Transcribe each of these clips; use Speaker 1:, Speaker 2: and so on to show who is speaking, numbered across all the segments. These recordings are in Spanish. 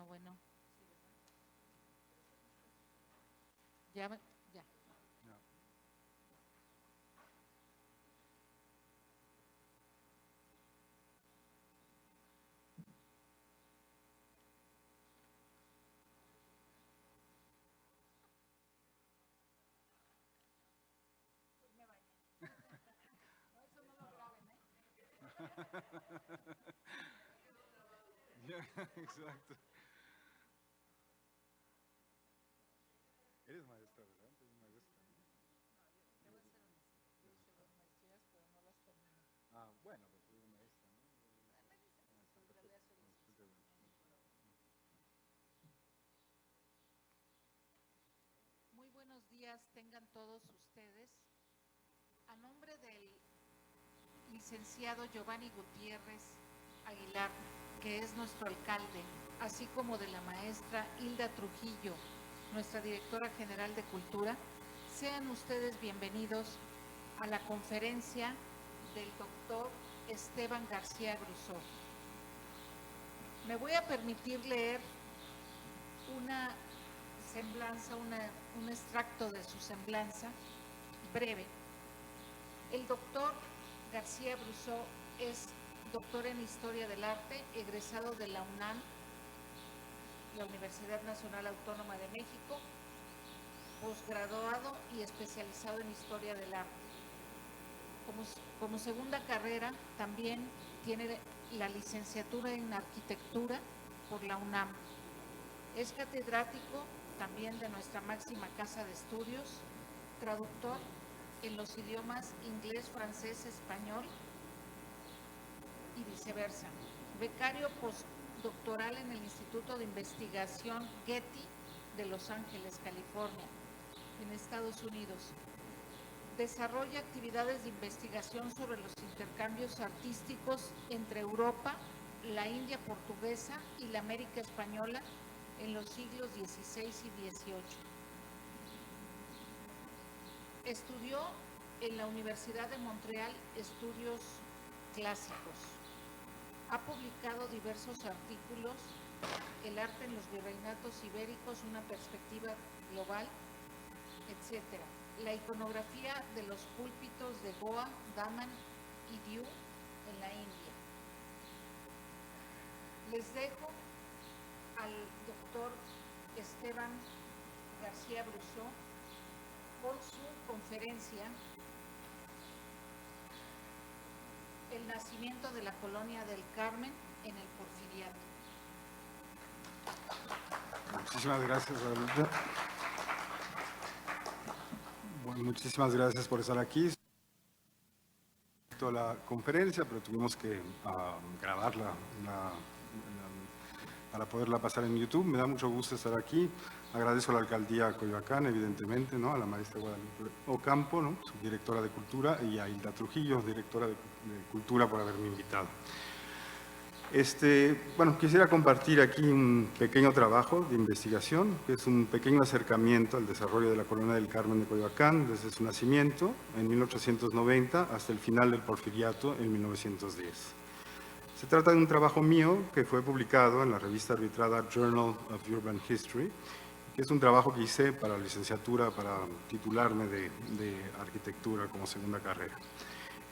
Speaker 1: Bueno. Ya.
Speaker 2: No. Ya, exacto. Eres maestra, ¿verdad? Eres maestra, ¿no?
Speaker 1: Debo ser honesta. Yo hice 2 maestrías, pero no las terminé.
Speaker 2: Ah, bueno, pero tú eres maestra, ¿no?
Speaker 1: En realidad soy licenciada. Muy buenos días tengan todos ustedes. A nombre del licenciado Giovanni Gutiérrez Aguilar, que es nuestro alcalde, así como de la maestra Hilda Trujillo, nuestra directora general de Cultura, sean ustedes bienvenidos a la conferencia del doctor Esteban García Grusó. Me voy a permitir leer una semblanza, un extracto de su semblanza breve. El doctor García Grusó es doctor en Historia del Arte, egresado de la UNAM, la Universidad Nacional Autónoma de México, posgraduado y especializado en Historia del Arte. Como segunda carrera también tiene la licenciatura en Arquitectura por la UNAM. Es catedrático también de nuestra máxima casa de estudios, traductor en los idiomas inglés, francés, español y viceversa. Becario postdoctoral en el Instituto de Investigación Getty de Los Ángeles, California, en Estados Unidos. Desarrolla actividades de investigación sobre los intercambios artísticos entre Europa, la India portuguesa y la América española en los siglos XVI y XVIII. Estudió en la Universidad de Montreal estudios clásicos. Ha publicado diversos artículos, El arte en los virreinatos ibéricos, una perspectiva global, etc. La iconografía de los púlpitos de Goa, Daman y Diu en la India. Les dejo al doctor Esteban García Brusó por su conferencia El nacimiento de la colonia del Carmen en el Porfiriato.
Speaker 2: Muchísimas gracias, Guadalupe. Bueno, muchísimas gracias por estar aquí. Toda la conferencia, pero tuvimos que grabarla para poderla pasar en YouTube. Me da mucho gusto estar aquí. Agradezco a la alcaldía de Coyoacán, evidentemente, ¿no? A la maestra Guadalupe Ocampo, ¿no? Subdirectora de Cultura, y a Hilda Trujillo, directora de Cultura, por haberme invitado. Bueno, quisiera compartir aquí un pequeño trabajo de investigación, que es un pequeño acercamiento al desarrollo de la colonia del Carmen de Coyoacán desde su nacimiento en 1890 hasta el final del Porfiriato en 1910. Se trata de un trabajo mío que fue publicado en la revista arbitrada Journal of Urban History, que es un trabajo que hice para la licenciatura, para titularme de arquitectura como segunda carrera.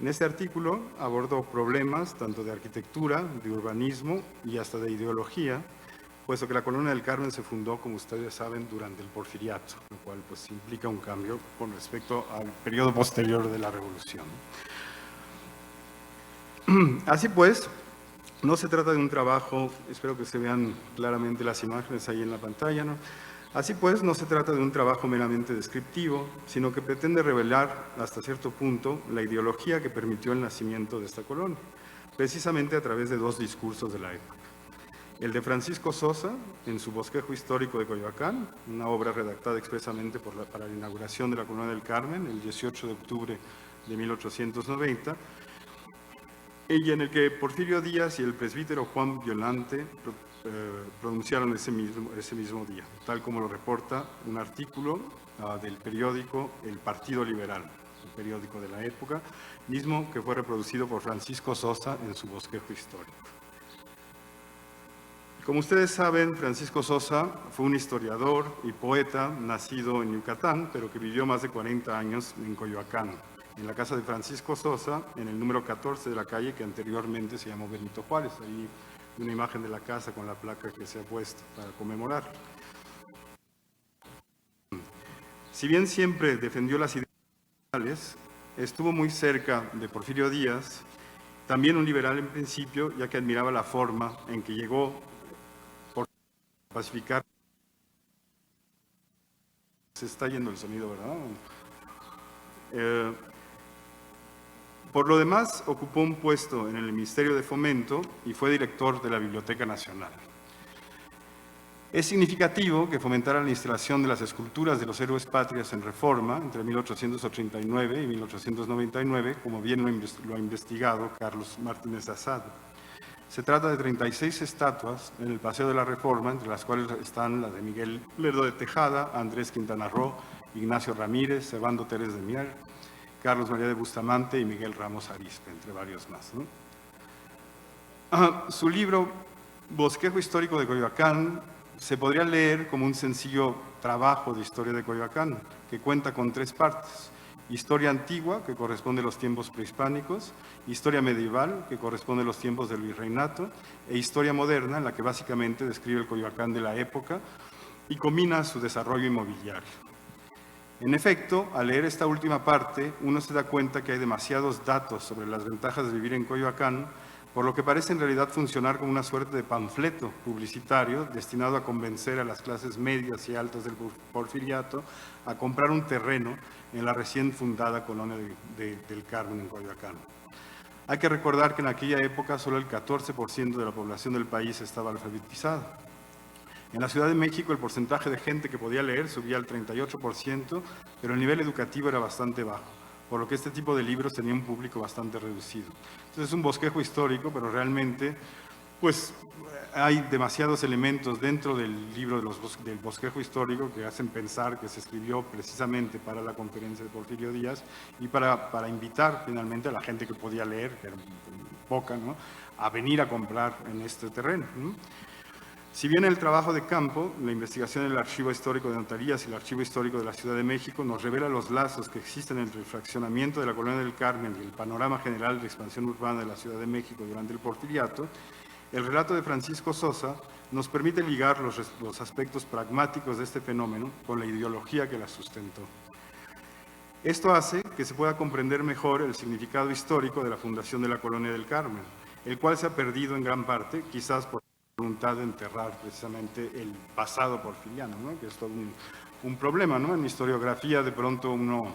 Speaker 2: En este artículo abordo problemas tanto de arquitectura, de urbanismo y hasta de ideología, puesto que la colonia del Carmen se fundó, como ustedes saben, durante el Porfiriato, lo cual pues implica un cambio con respecto al periodo posterior de la Revolución. Así pues, no se trata de un trabajo, espero que se vean claramente las imágenes ahí en la pantalla, ¿no? Así pues, no se trata de un trabajo meramente descriptivo, sino que pretende revelar hasta cierto punto la ideología que permitió el nacimiento de esta colonia, precisamente a través de dos discursos de la época. El de Francisco Sosa, en su Bosquejo Histórico de Coyoacán, una obra redactada expresamente para la inauguración de la colonia del Carmen, el 18 de octubre de 1890, y en el que Porfirio Díaz y el presbítero Juan Violante pronunciaron ese mismo día, tal como lo reporta un artículo del periódico El Partido Liberal, el periódico de la época, mismo que fue reproducido por Francisco Sosa en su Bosquejo Histórico. Como ustedes saben, Francisco Sosa fue un historiador y poeta nacido en Yucatán, pero que vivió más de 40 años en Coyoacán, en la casa de Francisco Sosa, en el número 14 de la calle que anteriormente se llamó Benito Juárez. Ahí una imagen de la casa con la placa que se ha puesto para conmemorar. Si bien siempre defendió las ideas liberales, estuvo muy cerca de Porfirio Díaz, también un liberal en principio, ya que admiraba la forma en que llegó por pacificar. Se está yendo el sonido, ¿verdad? Por lo demás, ocupó un puesto en el Ministerio de Fomento y fue director de la Biblioteca Nacional. Es significativo que fomentara la instalación de las esculturas de los héroes patrias en Reforma entre 1889 y 1899, como bien lo ha investigado Carlos Martínez Assad. Se trata de 36 estatuas en el Paseo de la Reforma, entre las cuales están las de Miguel Lerdo de Tejada, Andrés Quintana Roo, Ignacio Ramírez, Servando Teres de Mier, Carlos María de Bustamante y Miguel Ramos Arizpe, entre varios más, ¿no? Su libro Bosquejo Histórico de Coyoacán se podría leer como un sencillo trabajo de historia de Coyoacán, que cuenta con tres partes: historia antigua, que corresponde a los tiempos prehispánicos; historia medieval, que corresponde a los tiempos del virreinato; e historia moderna, en la que básicamente describe el Coyoacán de la época y combina su desarrollo inmobiliario. En efecto, al leer esta última parte, uno se da cuenta que hay demasiados datos sobre las ventajas de vivir en Coyoacán, por lo que parece en realidad funcionar como una suerte de panfleto publicitario destinado a convencer a las clases medias y altas del Porfiriato a comprar un terreno en la recién fundada colonia del Carmen en Coyoacán. Hay que recordar que en aquella época solo el 14% de la población del país estaba alfabetizada. En la Ciudad de México el porcentaje de gente que podía leer subía al 38%, pero el nivel educativo era bastante bajo, por lo que este tipo de libros tenía un público bastante reducido. Entonces es un bosquejo histórico, pero realmente pues hay demasiados elementos dentro del libro del bosquejo histórico que hacen pensar que se escribió precisamente para la conferencia de Porfirio Díaz y para invitar finalmente a la gente que podía leer, que era poca, ¿no?, a venir a comprar en este terreno, ¿no? Si bien el trabajo de campo, la investigación del Archivo Histórico de Notarías y el Archivo Histórico de la Ciudad de México nos revela los lazos que existen entre el fraccionamiento de la Colonia del Carmen y el panorama general de expansión urbana de la Ciudad de México durante el Porfiriato, el relato de Francisco Sosa nos permite ligar los aspectos pragmáticos de este fenómeno con la ideología que la sustentó. Esto hace que se pueda comprender mejor el significado histórico de la fundación de la Colonia del Carmen, el cual se ha perdido en gran parte, quizás por la voluntad de enterrar precisamente el pasado porfiriano, ¿no? Que es todo un problema, ¿no? En historiografía de pronto uno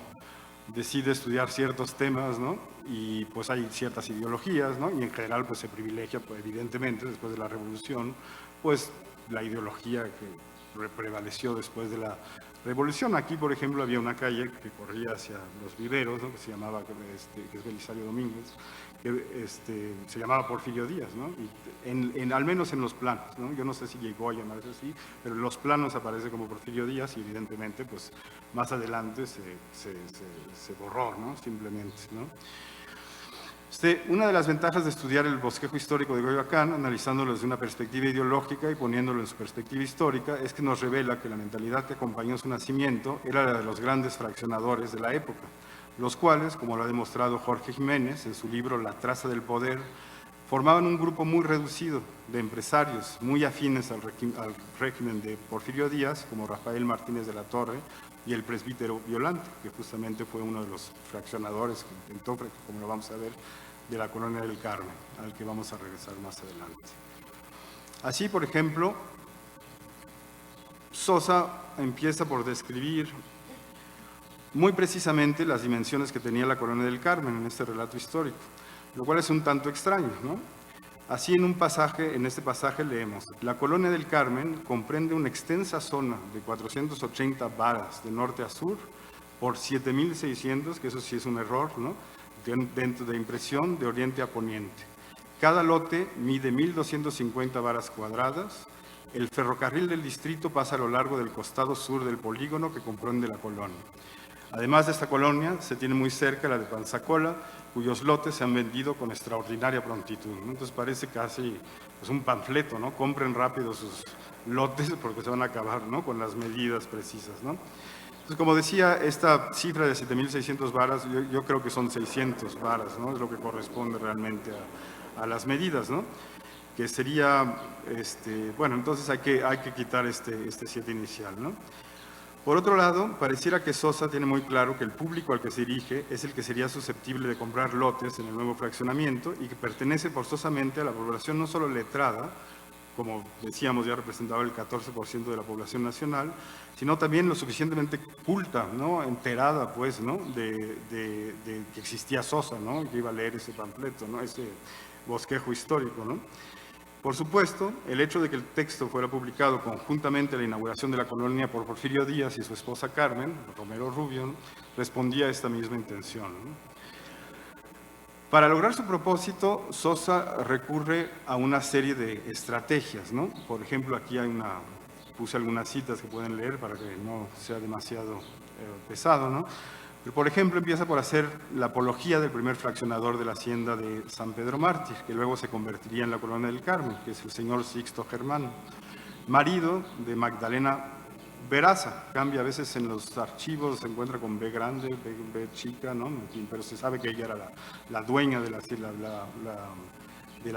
Speaker 2: decide estudiar ciertos temas, ¿no? Y pues hay ciertas ideologías, ¿no? Y en general pues se privilegia, pues, evidentemente, después de la Revolución, pues la ideología que prevaleció después de la Revolución. Aquí, por ejemplo, había una calle que corría hacia los Viveros, ¿no? Que se llamaba, que es Belisario Domínguez, que se llamaba Porfirio Díaz, ¿no? Y al menos en los planos, ¿no? Yo no sé si llegó a llamarse así, pero en los planos aparece como Porfirio Díaz y evidentemente, pues, más adelante se borró, ¿no? Simplemente, ¿no? Una de las ventajas de estudiar el bosquejo histórico de Coyoacán, analizándolo desde una perspectiva ideológica y poniéndolo en su perspectiva histórica, es que nos revela que la mentalidad que acompañó su nacimiento era la de los grandes fraccionadores de la época, los cuales, como lo ha demostrado Jorge Jiménez en su libro La traza del poder, formaban un grupo muy reducido de empresarios muy afines al régimen de Porfirio Díaz, como Rafael Martínez de la Torre y el presbítero Violante, que justamente fue uno de los fraccionadores que intentó, como lo vamos a ver, de la Colonia del Carmen, al que vamos a regresar más adelante. Así, por ejemplo, Sosa empieza por describir muy precisamente las dimensiones que tenía la Colonia del Carmen en este relato histórico, lo cual es un tanto extraño, ¿no? Así, en este pasaje leemos: la Colonia del Carmen comprende una extensa zona de 480 varas de norte a sur por 7.600, que eso sí es un error, ¿no? Dentro de impresión, de oriente a poniente. Cada lote mide 1.250 varas cuadradas. El ferrocarril del distrito pasa a lo largo del costado sur del polígono que comprende la colonia. Además de esta colonia, se tiene muy cerca la de Panzacola, cuyos lotes se han vendido con extraordinaria prontitud, ¿no? Entonces parece casi pues, un panfleto, ¿no? Compren rápido sus lotes porque se van a acabar, ¿no? Con las medidas precisas, ¿no? Entonces, como decía, esta cifra de 7.600 varas, yo creo que son 600 varas, ¿no? Es lo que corresponde realmente a las medidas, ¿no? Que sería, bueno, entonces hay que quitar este 7 inicial, ¿no? Por otro lado, pareciera que Sosa tiene muy claro que el público al que se dirige es el que sería susceptible de comprar lotes en el nuevo fraccionamiento y que pertenece forzosamente a la población no solo letrada, como decíamos, ya representaba el 14% de la población nacional, sino también lo suficientemente culta, ¿no? Enterada, pues, ¿no? de que existía Sosa, ¿no? Que iba a leer ese panfleto, ¿no? Ese bosquejo histórico, ¿no? Por supuesto, el hecho de que el texto fuera publicado conjuntamente a la inauguración de la colonia por Porfirio Díaz y su esposa Carmen, Romero Rubio, ¿no? Respondía a esta misma intención, ¿no? Para lograr su propósito, Sosa recurre a una serie de estrategias, ¿no? Por ejemplo, aquí puse algunas citas que pueden leer para que no sea demasiado pesado, ¿no? Pero, por ejemplo, empieza por hacer la apología del primer fraccionador de la hacienda de San Pedro Mártir, que luego se convertiría en la Colonia del Carmen, que es el señor Sixto Germán, marido de Magdalena Veraza. Cambia a veces en los archivos, se encuentra con B grande, B chica, ¿no? En fin, pero se sabe que ella era la dueña de la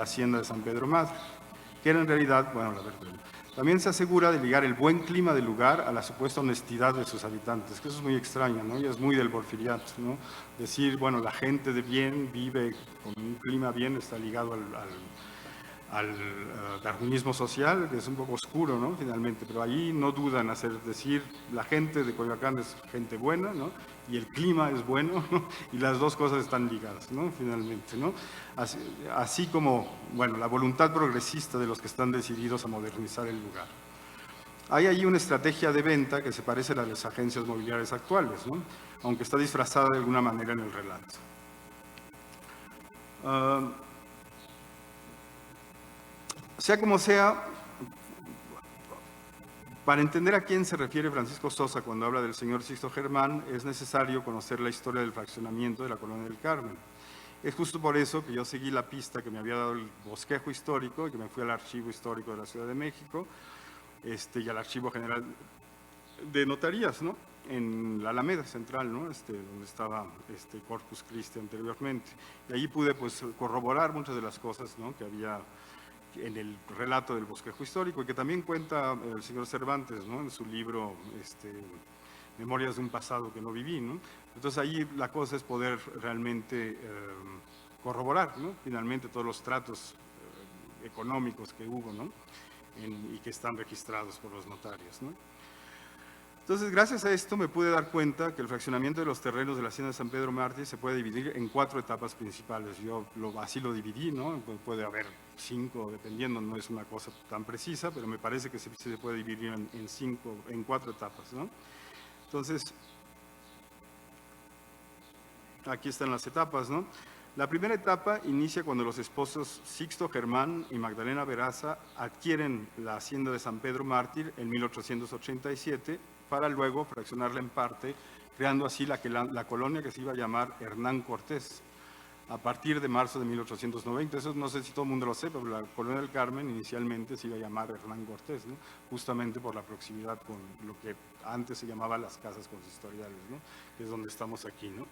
Speaker 2: hacienda de San Pedro Mártir, que era en realidad, bueno, la verdad. También se asegura de ligar el buen clima del lugar a la supuesta honestidad de sus habitantes, que eso es muy extraño, ¿no? Y es muy del porfiriato, ¿no? Decir, bueno, la gente de bien vive con un clima bien, está ligado al darwinismo social, que es un poco oscuro, ¿no? Finalmente, pero ahí no dudan en decir, la gente de Coyoacán es gente buena, ¿no? Y el clima es bueno, ¿no? Y las dos cosas están ligadas, ¿no? Finalmente, ¿no? Así como, bueno, la voluntad progresista de los que están decididos a modernizar el lugar. Hay ahí una estrategia de venta que se parece a la de las agencias mobiliarias actuales, ¿no? Aunque está disfrazada de alguna manera en el relato. Sea como sea, para entender a quién se refiere Francisco Sosa cuando habla del señor Sixto Germán, es necesario conocer la historia del fraccionamiento de la Colonia del Carmen. Es justo por eso que yo seguí la pista que me había dado el bosquejo histórico y que me fui al Archivo Histórico de la Ciudad de México y al Archivo General de Notarías, ¿no? En la Alameda Central, ¿no? Donde estaba Corpus Christi anteriormente. Y allí pude pues, corroborar muchas de las cosas, ¿no? Que había en el relato del bosquejo histórico y que también cuenta el señor Cervantes, ¿no? En su libro Memorias de un pasado que no viví, ¿no? Entonces ahí la cosa es poder realmente corroborar, ¿no? Finalmente todos los tratos económicos que hubo, ¿no? Y que están registrados por los notarios, ¿no? Entonces, gracias a esto me pude dar cuenta que el fraccionamiento de los terrenos de la Hacienda de San Pedro Mártir se puede dividir en 4 etapas principales. Yo así lo dividí, ¿no? Puede haber 5, dependiendo, no es una cosa tan precisa, pero me parece que se puede dividir en 4 etapas, ¿no? Entonces, aquí están las etapas, ¿no? La primera etapa inicia cuando los esposos Sixto Germán y Magdalena Berraza adquieren la Hacienda de San Pedro Mártir en 1887 para luego fraccionarla en parte, creando así la colonia que se iba a llamar Hernán Cortés a partir de marzo de 1890. Eso no sé si todo el mundo lo sepa, pero la colonia del Carmen inicialmente se iba a llamar Hernán Cortés, ¿no? Justamente por la proximidad con lo que antes se llamaba las casas consistoriales, ¿no? Que es donde estamos aquí, ¿no?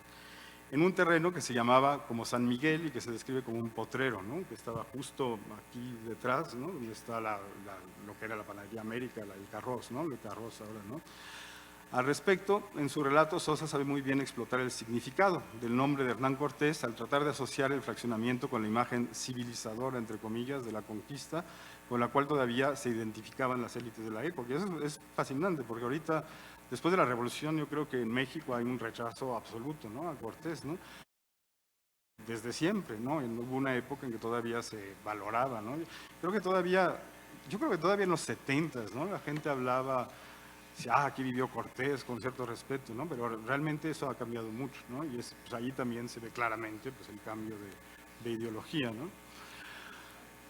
Speaker 2: En un terreno que se llamaba como San Miguel y que se describe como un potrero, ¿no? Que estaba justo aquí detrás, ¿no? Donde está lo que era la Panadería América, el Carroz, ¿no? El Carroz ahora, ¿no? Al respecto, en su relato, Sosa sabe muy bien explotar el significado del nombre de Hernán Cortés al tratar de asociar el fraccionamiento con la imagen civilizadora, entre comillas, de la conquista, con la cual todavía se identificaban las élites de la época. Y eso es fascinante, porque ahorita, después de la Revolución, yo creo que en México hay un rechazo absoluto, ¿no? A Cortés, ¿no? Desde siempre, ¿no? Hubo una época en que todavía se valoraba, ¿no? Yo creo que todavía en los 70s, ¿no? La gente hablaba, aquí vivió Cortés con cierto respeto, ¿no? Pero realmente eso ha cambiado mucho, ¿no? Y pues ahí también se ve claramente pues, el cambio de ideología, ¿no?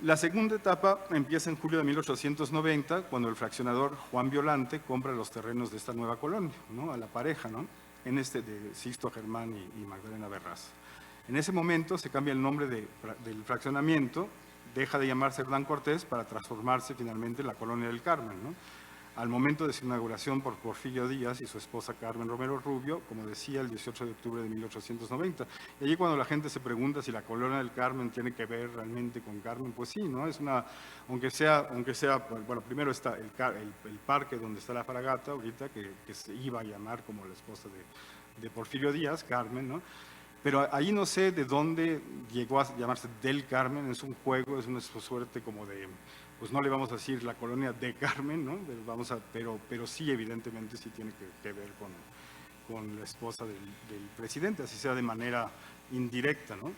Speaker 2: La segunda etapa empieza en julio de 1890, cuando el fraccionador Juan Violante compra los terrenos de esta nueva colonia, ¿no? A la pareja, ¿no? De Sixto Germán y Magdalena Berraza. En ese momento se cambia el nombre del fraccionamiento, deja de llamarse Hernán Cortés para transformarse finalmente en la Colonia del Carmen, ¿no? Al momento de su inauguración por Porfirio Díaz y su esposa Carmen Romero Rubio, como decía, el 18 de octubre de 1890. Y allí cuando la gente se pregunta si la Colonia del Carmen tiene que ver realmente con Carmen, pues sí, ¿no? Es aunque sea, bueno, primero está el parque donde está la fragata ahorita, que se iba a llamar como la esposa de Porfirio Díaz, Carmen, ¿no? Pero ahí no sé de dónde llegó a llamarse del Carmen, es un juego, es una suerte como de, pues no le vamos a decir la colonia de Carmen, ¿no? Pero sí, evidentemente, sí tiene que ver con la esposa del presidente, así sea de manera indirecta, ¿no?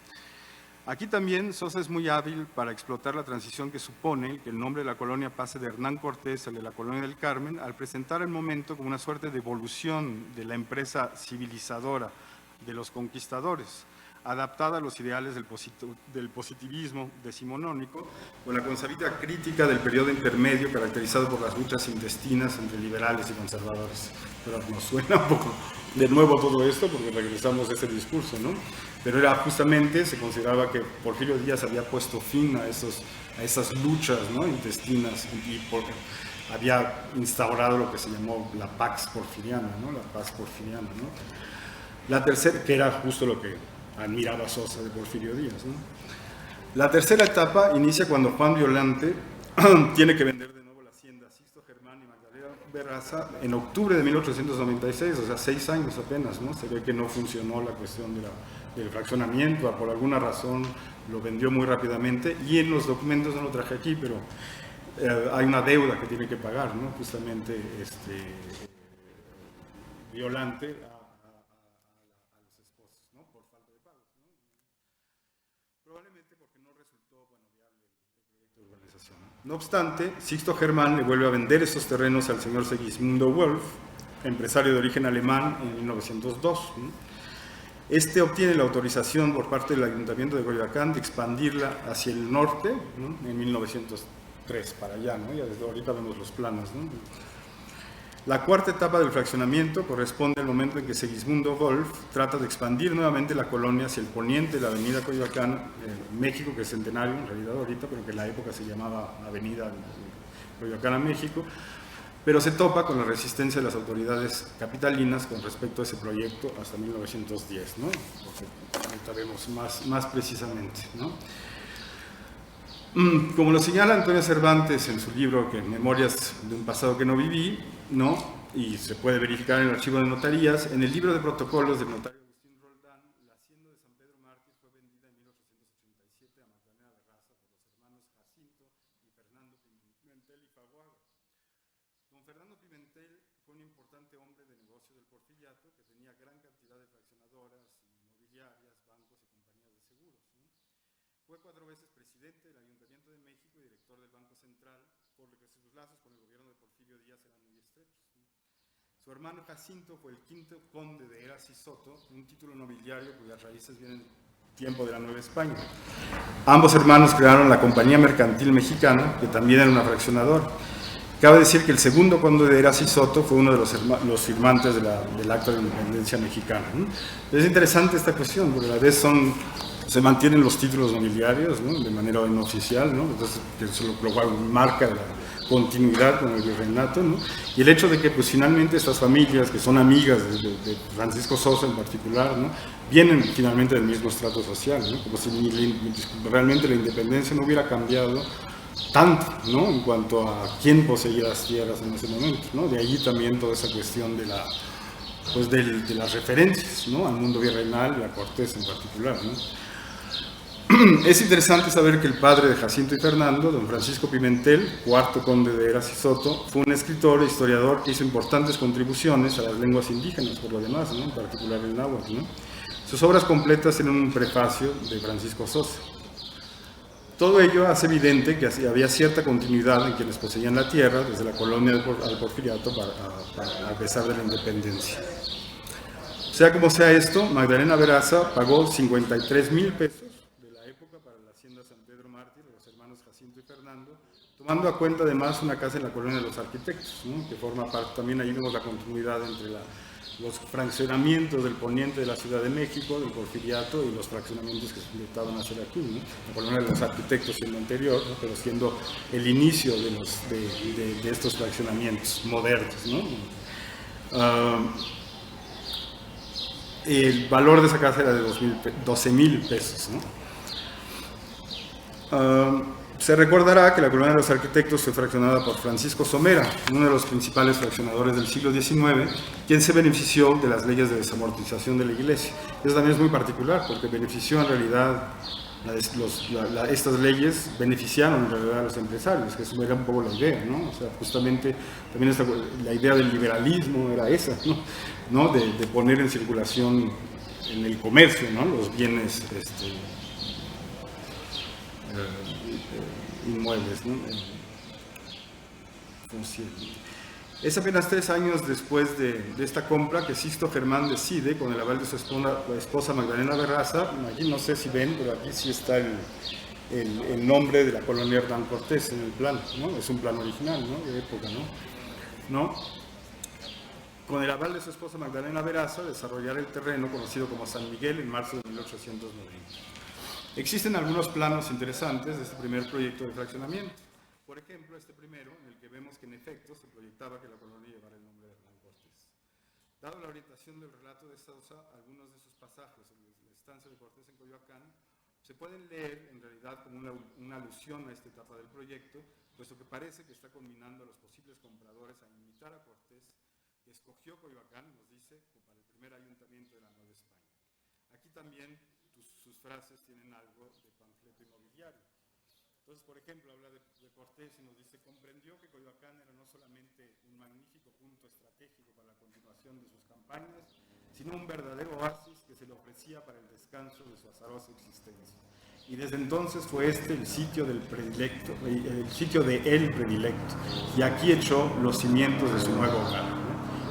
Speaker 2: Aquí también Sosa es muy hábil para explotar la transición que supone que el nombre de la colonia pase de Hernán Cortés al de la Colonia del Carmen, al presentar el momento como una suerte de evolución de la empresa civilizadora de los conquistadores, adaptada a los ideales del positivismo decimonónico, con la consabida crítica del periodo intermedio caracterizado por las luchas intestinas entre liberales y conservadores. Pero nos suena un poco de nuevo todo esto porque regresamos a ese discurso, ¿no? Pero era justamente, se consideraba que Porfirio Díaz había puesto fin a esas luchas, ¿no? Intestinas y había instaurado lo que se llamó la Pax Porfiriana, ¿no? La paz porfiriana, ¿no? La tercera, que era justo lo que admiraba Sosa de Porfirio Díaz, ¿no? La tercera etapa inicia cuando Juan Violante tiene que vender de nuevo la hacienda Sixto Germán y Magdalena Berraza en octubre de 1896, o sea, 6 años apenas, ¿no? Se ve que no funcionó la cuestión del fraccionamiento, por alguna razón lo vendió muy rápidamente y en los documentos, no lo traje aquí, pero hay una deuda que tiene que pagar, ¿no? Justamente Violante No obstante, Sixto Germán le vuelve a vender estos terrenos al señor Segismundo Wolf, empresario de origen alemán, en 1902. Este obtiene la autorización por parte del Ayuntamiento de Coyoacán de expandirla hacia el norte, ¿no? En 1903, para allá, ¿no? Ya desde ahorita vemos los planos, ¿no? La cuarta etapa del fraccionamiento corresponde al momento en que Segismundo Wolf trata de expandir nuevamente la colonia hacia el poniente de la avenida Coyoacán, México, que es centenario en realidad ahorita, pero que en la época se llamaba avenida Coyoacán a México, pero se topa con la resistencia de las autoridades capitalinas con respecto a ese proyecto hasta 1910, ¿no? Porque ahorita vemos más precisamente, ¿no? Como lo señala Antonio Cervantes en su libro Memorias de un pasado que no viví, ¿no? Y se puede verificar en el archivo de notarías, en el libro de protocolos del notario Agustín Roldán, la hacienda de San Pedro Mártir fue vendida en 1887 a Magdalena Berraza por los hermanos Jacinto y Fernando Pimentel y Faguaga. Don Fernando Pimentel fue un importante hombre de negocio del Porfiriato que tenía gran cantidad de fraccionadoras, inmobiliarias, bancos y compañías de seguros, ¿no? Fue 4 veces presidente del Ayuntamiento de México y director del Banco Central, por lo que sus lazos con el gobierno de Porfirio Díaz eran muy estrechos, ¿no? Su hermano Jacinto fue el 5º conde de Eras y Soto, un título nobiliario cuyas raíces vienen del tiempo de la Nueva España. Ambos hermanos crearon la Compañía Mercantil Mexicana, que también era una fraccionadora. Cabe decir que el 2º conde de Eras y Soto fue uno de los firmantes del Acta de Independencia Mexicana, ¿no? Es interesante esta cuestión, porque a la vez se mantienen los títulos nobiliarios, ¿no? De manera no oficial, ¿no? Entonces, lo cual marca la continuidad con el virreinato, ¿no? Y el hecho de que pues, finalmente estas familias, que son amigas de Francisco Sosa en particular, ¿no? Vienen finalmente del mismo estrato social, ¿no? Como si realmente la independencia no hubiera cambiado tanto, ¿no? En cuanto a quién poseía las tierras en ese momento, ¿no? De allí también toda esa cuestión de las referencias, ¿no? Al mundo virreinal y a Cortés en particular, ¿no? Es interesante saber que el padre de Jacinto y Fernando, don Francisco Pimentel, 4º conde de Eras y Soto, fue un escritor e historiador que hizo importantes contribuciones a las lenguas indígenas, por lo demás, ¿no? En particular el náhuatl, ¿no? Sus obras completas tienen un prefacio de Francisco Sosa. Todo ello hace evidente que había cierta continuidad en quienes poseían la tierra, desde la colonia al Porfiriato, a pesar de la independencia. Sea como sea esto, Magdalena Berraza pagó 53,000 pesos de la época para la hacienda San Pedro Mártir de los hermanos Jacinto y Fernando, tomando a cuenta además una casa en la colonia de los arquitectos, ¿no? Que forma parte, también ahí vemos la continuidad entre los fraccionamientos del poniente de la Ciudad de México, del Porfiriato, y los fraccionamientos que se intentaban hacer aquí, ¿no? La colonia de los arquitectos siendo anterior, ¿no? Pero siendo el inicio de estos fraccionamientos modernos, ¿no? El valor de esa casa era de 12,000 pesos, ¿no? Se recordará que la colonia de los arquitectos fue fraccionada por Francisco Somera, uno de los principales fraccionadores del siglo XIX, quien se benefició de las leyes de desamortización de la Iglesia. Eso también es muy particular, porque benefició en realidad, estas leyes beneficiaron en realidad a los empresarios, que eso era un poco la idea, ¿no? O sea, justamente también la idea del liberalismo era esa, ¿no? De poner en circulación en el comercio, ¿no? Los bienes inmuebles, ¿no? Es apenas 3 años después de esta compra que Sisto Germán decide, con el aval de su esposa Magdalena Berraza, aquí no sé si ven, pero aquí sí está el nombre de la colonia Hernán Cortés en el plano, ¿no? Es un plano original, ¿no? De época, ¿no? Con el aval de su esposa Magdalena Berraza, desarrollar el terreno conocido como San Miguel en marzo de 1890. Existen algunos planos interesantes de este primer proyecto de fraccionamiento. Por ejemplo, este primero, en el que vemos que en efecto se proyectaba que la colonia llevara el nombre de Hernán Cortés. Dado la orientación del relato de Sosa, algunos de sus pasajes sobre la estancia de Cortés en Coyoacán se pueden leer en realidad como una alusión a esta etapa del proyecto, puesto que parece que está combinando a los posibles compradores a invitar a Cortés, que escogió Coyoacán, nos dice, para el primer ayuntamiento de la Nueva España. Aquí también sus frases tienen algo de panfleto inmobiliario. Entonces, por ejemplo, habla de Cortés y nos dice: comprendió que Coyoacán era no solamente un magnífico punto estratégico para la continuación de sus campañas, sino un verdadero oasis que se le ofrecía para el descanso de su azarosa existencia. Y desde entonces fue este el sitio del predilecto, el sitio de él predilecto, y aquí echó los cimientos de su nuevo hogar.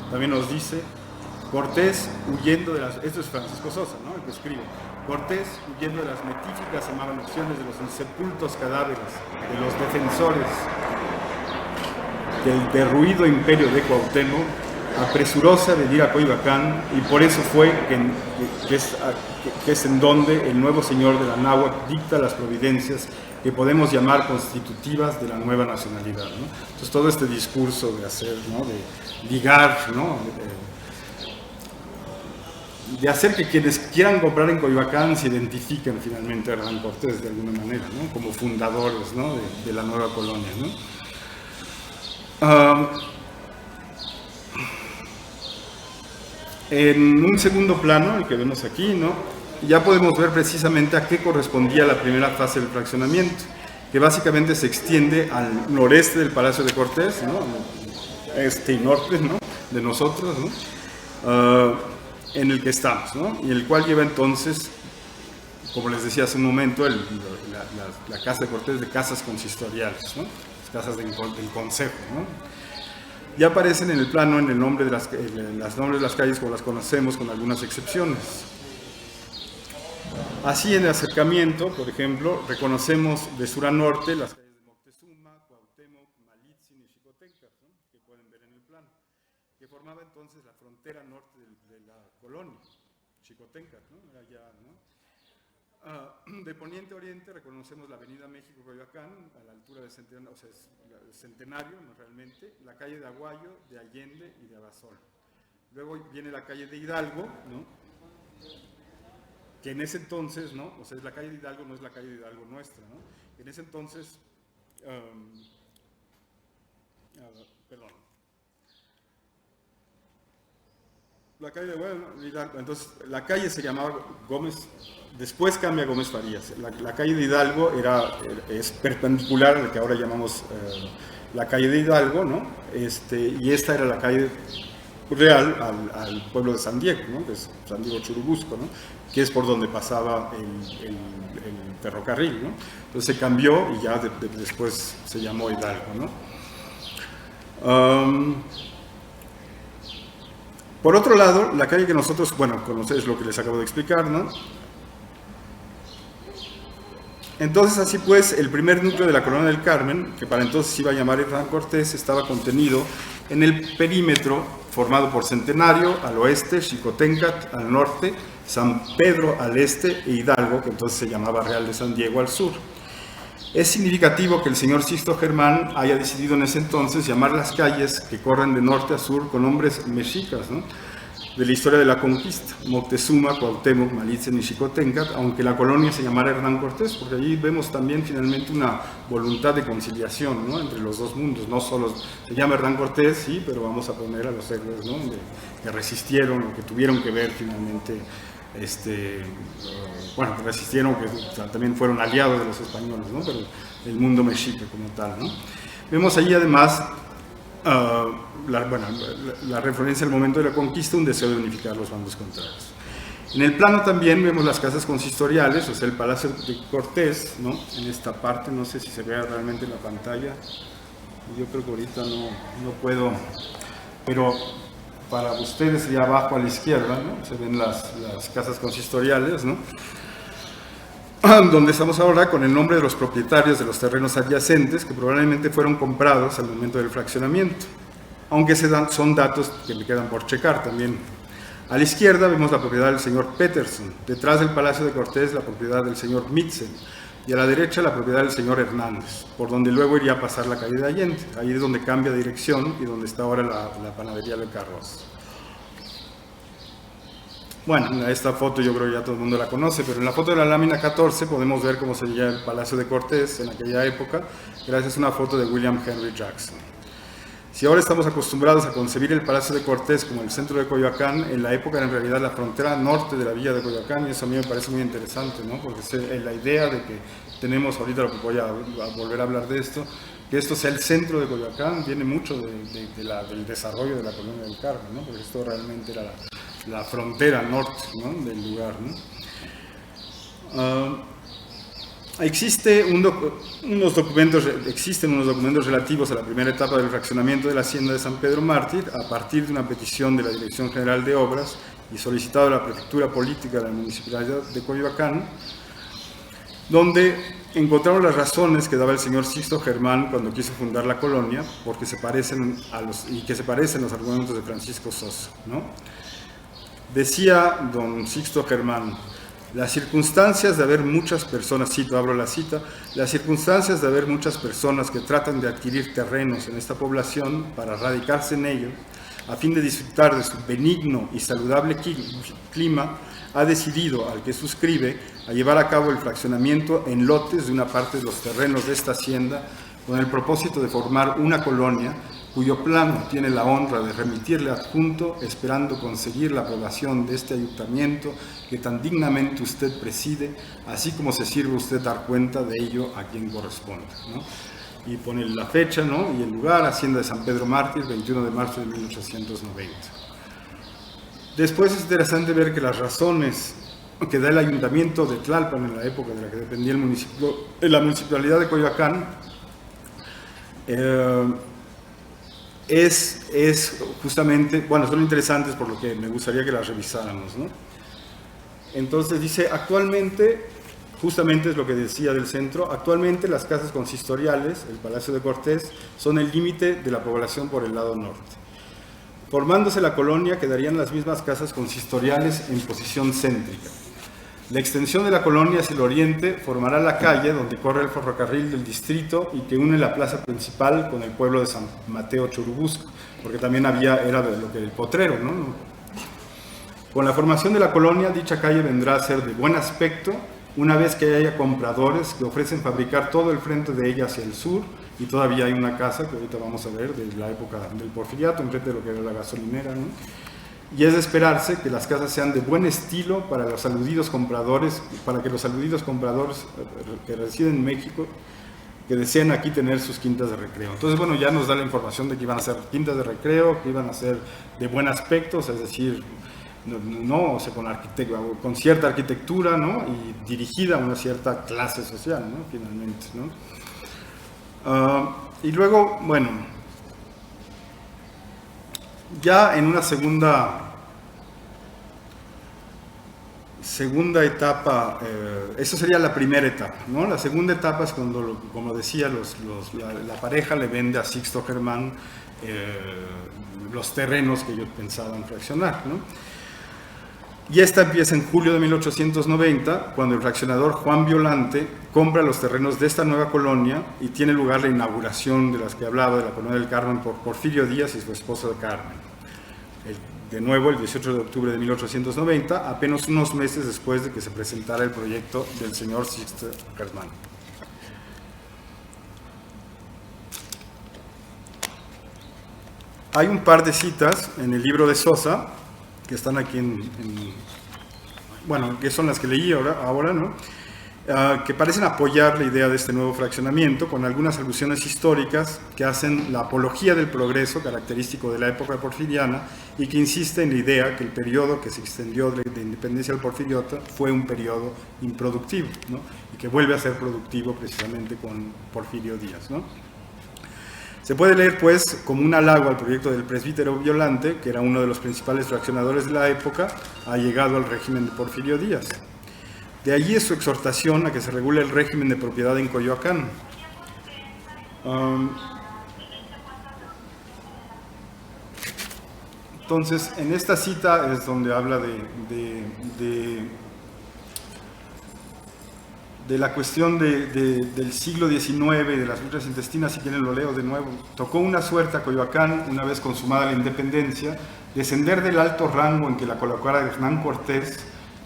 Speaker 2: También nos dice: Cortés huyendo de las... Esto es Francisco Sosa, ¿no? El que escribe. Cortés huyendo de las metíficas emanaciones de los insepultos cadáveres, de los defensores que el derruido imperio de Cuauhtémoc apresuróse a venir a Coyoacán, y por eso fue que es en donde el nuevo señor de la náhuatl dicta las providencias que podemos llamar constitutivas de la nueva nacionalidad, ¿no? Entonces todo este discurso de hacer, ¿no?, de ligar, ¿no?, de hacer que quienes quieran comprar en Coyoacán se identifiquen finalmente a Hernán Cortés de alguna manera, ¿no?, como fundadores, ¿no?, de la nueva colonia, ¿no? En un segundo plano, el que vemos aquí, ¿no?, ya podemos ver precisamente a qué correspondía la primera fase del fraccionamiento, que básicamente se extiende al noreste del Palacio de Cortés, ¿no?, este y norte, ¿no?, de nosotros, ¿no?, en el que estamos, ¿no?, y el cual lleva entonces, como les decía hace un momento, la Casa de Cortés de casas consistoriales, ¿no?, las casas del Consejo, ¿no? Ya aparecen en el plano en el nombre de los nombres de las calles como las conocemos, con algunas excepciones. Así, en el acercamiento, por ejemplo, reconocemos de sur a norte las calles de Moctezuma, Cuauhtémoc, Malitzin y Xicoténcatl, ¿no?, que pueden ver en el plano, que formaba entonces la frontera norte de la colonia, Xicoténcatl, ¿no?, allá, ¿no? De poniente a oriente reconocemos la avenida México Coyoacán, a la altura de Centenario, o sea, es Centenario, ¿no?, realmente, la calle de Aguayo, de Allende y de Abasolo. Luego viene la calle de Hidalgo, ¿no?, que en ese entonces, ¿no?, o sea, la calle de Hidalgo no es la calle de Hidalgo nuestra, ¿no?, en ese entonces, perdón, la calle de Hidalgo, entonces la calle se llamaba Gómez, después cambia a Gómez Farías. La calle de Hidalgo es perpendicular a la que ahora llamamos la calle de Hidalgo, ¿no?, y esta era la calle real al pueblo de San Diego, ¿no?, que es San Diego Churubusco, ¿no?, que es por donde pasaba el ferrocarril, ¿no? Entonces se cambió y ya después se llamó Hidalgo, ¿no? Por otro lado, la calle que nosotros, bueno, conocéis lo que les acabo de explicar, ¿no? Entonces, así pues, el primer núcleo de la Colonia del Carmen, que para entonces se iba a llamar Hernán Cortés, estaba contenido en el perímetro formado por Centenario al oeste, Xicoténcatl al norte, San Pedro al este e Hidalgo, que entonces se llamaba Real de San Diego, al sur. Es significativo que el señor Sixto Germán haya decidido en ese entonces llamar las calles que corren de norte a sur con nombres mexicas, ¿no?, de la historia de la conquista: Moctezuma, Cuauhtémoc, Malitzin y Xicoténcatl, aunque la colonia se llamara Hernán Cortés, porque allí vemos también finalmente una voluntad de conciliación, ¿no?, entre los dos mundos. No solo se llama Hernán Cortés, sí, pero vamos a poner a los héroes, ¿no?, que resistieron o que tuvieron que ver finalmente, bueno, que resistieron, que también fueron aliados de los españoles, ¿no?, pero el mundo mexica como tal, ¿no? Vemos allí además la referencia al momento de la conquista, un deseo de unificar los bandos contrarios. En el plano también vemos las casas consistoriales, o sea, el Palacio de Cortés, ¿no?, en esta parte, no sé si se vea realmente en la pantalla, yo creo que ahorita no puedo, pero para ustedes sería abajo a la izquierda, ¿no?, se ven las casas consistoriales, ¿no?, donde estamos ahora, con el nombre de los propietarios de los terrenos adyacentes, que probablemente fueron comprados al momento del fraccionamiento, aunque son datos que me quedan por checar también. A la izquierda vemos la propiedad del señor Peterson, detrás del Palacio de Cortés la propiedad del señor Mitzel, y a la derecha la propiedad del señor Hernández, por donde luego iría a pasar la calle de Allende. Ahí es donde cambia de dirección y donde está ahora la panadería de Carros. Bueno, esta foto yo creo que ya todo el mundo la conoce, pero en la foto de la lámina 14 podemos ver cómo se veía el Palacio de Cortés en aquella época, gracias a una foto de William Henry Jackson. Si ahora estamos acostumbrados a concebir el Palacio de Cortés como el centro de Coyoacán, en la época era en realidad la frontera norte de la villa de Coyoacán, y eso a mí me parece muy interesante, ¿no?, porque la idea de que tenemos, ahorita lo que voy a volver a hablar de esto, que esto sea el centro de Coyoacán, viene mucho del desarrollo de la Colonia del Carmen, ¿no?, porque esto realmente era la frontera norte, ¿no?, del lugar, ¿no? Existen unos documentos relativos a la primera etapa del fraccionamiento de la hacienda de San Pedro Mártir, a partir de una petición de la Dirección General de Obras y solicitado a la Prefectura Política de la Municipalidad de Coyoacán, donde encontraron las razones que daba el señor Sixto Germán cuando quiso fundar la colonia, porque se parecen que se parecen los argumentos de Francisco Sosa, ¿no? Decía don Sixto Germán: las circunstancias de haber muchas personas, cito, abro la cita, las circunstancias de haber muchas personas que tratan de adquirir terrenos en esta población para radicarse en ellos, a fin de disfrutar de su benigno y saludable clima, ha decidido, al que suscribe, a llevar a cabo el fraccionamiento en lotes de una parte de los terrenos de esta hacienda con el propósito de formar una colonia cuyo plano tiene la honra de remitirle adjunto, esperando conseguir la aprobación de este ayuntamiento que tan dignamente usted preside, así como se sirve usted dar cuenta de ello a quien corresponda, ¿no? Y pone la fecha, ¿no? Y el lugar: Hacienda de San Pedro Mártir, 21 de marzo de 1890. Después es interesante ver que las razones que da el ayuntamiento de Tlalpan en la época de la que dependía el municipio, la municipalidad de Coyoacán, es justamente, bueno, son interesantes por lo que me gustaría que las revisáramos, ¿no? Entonces dice: actualmente, justamente es lo que decía del centro, actualmente las casas consistoriales, el Palacio de Cortés, son el límite de la población por el lado norte. Formándose la colonia, quedarían las mismas casas consistoriales en posición céntrica. La extensión de la colonia hacia el oriente formará la calle donde corre el ferrocarril del distrito y que une la plaza principal con el pueblo de San Mateo Churubusco, porque también era de lo que el potrero, ¿no? Con la formación de la colonia, dicha calle vendrá a ser de buen aspecto, una vez que haya compradores que ofrecen fabricar todo el frente de ella hacia el sur, y todavía hay una casa que ahorita vamos a ver de la época del Porfiriato, enfrente de lo que era la gasolinera, ¿no? Y es de esperarse que las casas sean de buen estilo para los aludidos compradores, para que los aludidos compradores que residen en México, que deseen aquí tener sus quintas de recreo. Entonces, bueno, ya nos da la información de que iban a ser quintas de recreo, que iban a ser de buen aspecto, es decir, o sea, con cierta arquitectura, ¿no? Y dirigida a una cierta clase social, ¿no? Finalmente, ¿no? Y luego, bueno, ya en una segunda etapa, eso sería la primera etapa, ¿no? La segunda etapa es cuando, como decía, la pareja le vende a Sixto Germán los terrenos que ellos pensaban fraccionar, ¿no? Y esta empieza en julio de 1890, cuando el fraccionador Juan Violante compra los terrenos de esta nueva colonia y tiene lugar la inauguración de las que hablaba, de la colonia del Carmen, por Porfirio Díaz y su esposa Carmen. De nuevo, el 18 de octubre de 1890, apenas unos meses después de que se presentara el proyecto del señor Sixto Germán. Hay un par de citas en el libro de Sosa, que están aquí bueno, que son las que leí ahora, ¿no? Que parecen apoyar la idea de este nuevo fraccionamiento, con algunas alusiones históricas que hacen la apología del progreso característico de la época porfiriana y que insiste en la idea que el periodo que se extendió de independencia del Porfiriato fue un periodo improductivo, ¿no? Y que vuelve a ser productivo precisamente con Porfirio Díaz, ¿no? Se puede leer, pues, como un halago al proyecto del presbítero Violante, que era uno de los principales fraccionadores de la época, allegado al régimen de Porfirio Díaz. De allí es su exhortación a que se regule el régimen de propiedad en Coyoacán. Entonces, en esta cita es donde habla de la cuestión del siglo XIX, de las luchas intestinas, si quieren lo leo de nuevo. Tocó una suerte a Coyoacán, una vez consumada la independencia, descender del alto rango en que la colocara Hernán Cortés,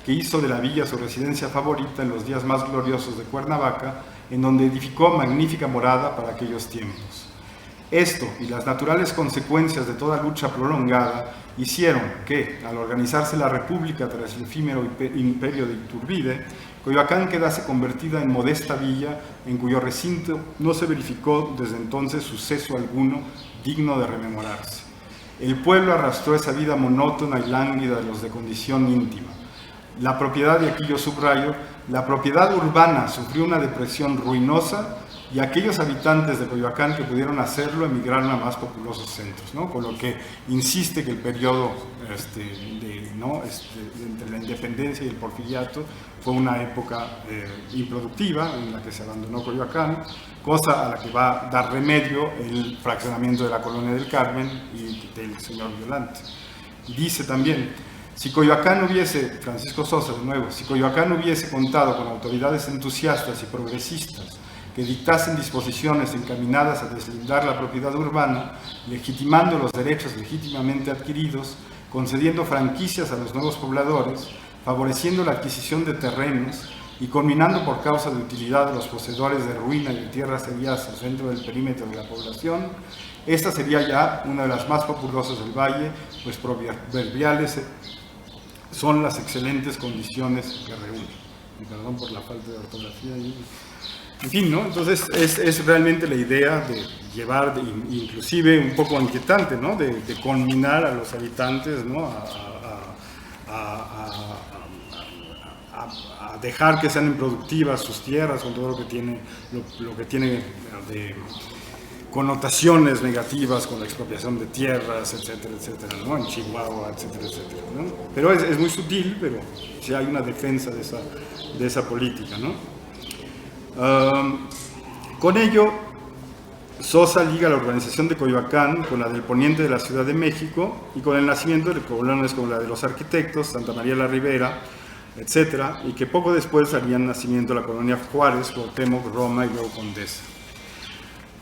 Speaker 2: que hizo de la villa su residencia favorita en los días más gloriosos de Cuernavaca, en donde edificó magnífica morada para aquellos tiempos. Esto y las naturales consecuencias de toda lucha prolongada hicieron que, al organizarse la República tras el efímero imperio de Iturbide, Coyoacán quedase convertida en modesta villa en cuyo recinto no se verificó desde entonces suceso alguno digno de rememorarse. El pueblo arrastró esa vida monótona y lánguida de los de condición íntima. La propiedad, y aquí yo subrayo, la propiedad urbana sufrió una depresión ruinosa y aquellos habitantes de Coyoacán que pudieron hacerlo emigraron a más populosos centros, ¿no? Con lo que insiste que el periodo entre la independencia y el porfiriato fue una época improductiva en la que se abandonó Coyoacán, cosa a la que va a dar remedio el fraccionamiento de la Colonia del Carmen y del señor Violante. Dice también: si Coyoacán hubiese, Francisco Sosa de nuevo, si Coyoacán hubiese contado con autoridades entusiastas y progresistas que dictasen disposiciones encaminadas a deslindar la propiedad urbana, legitimando los derechos legítimamente adquiridos, concediendo franquicias a los nuevos pobladores, favoreciendo la adquisición de terrenos y conminando por causa de utilidad a los poseedores de ruina y de tierras seriazas dentro del perímetro de la población, esta sería ya una de las más populosas del valle, pues proverbiales son las excelentes condiciones que reúnen. Y perdón por la falta de ortografía. En fin, ¿no? Entonces es realmente la idea de llevar, inclusive un poco inquietante, ¿no? De conminar a los habitantes, ¿no? A dejar que sean improductivas sus tierras con todo lo que tiene de connotaciones negativas con la expropiación de tierras, etcétera, etcétera, ¿no? En Chihuahua, etcétera, etcétera, ¿no? Pero es muy sutil, pero sí hay una defensa de esa política, ¿no? Con ello, Sosa liga la organización de Coyoacán con la del poniente de la Ciudad de México y con el nacimiento de colonias como la de los arquitectos, Santa María la Ribera, etcétera, y que poco después harían nacimiento la colonia Juárez, Cuauhtémoc, Roma y luego Condesa.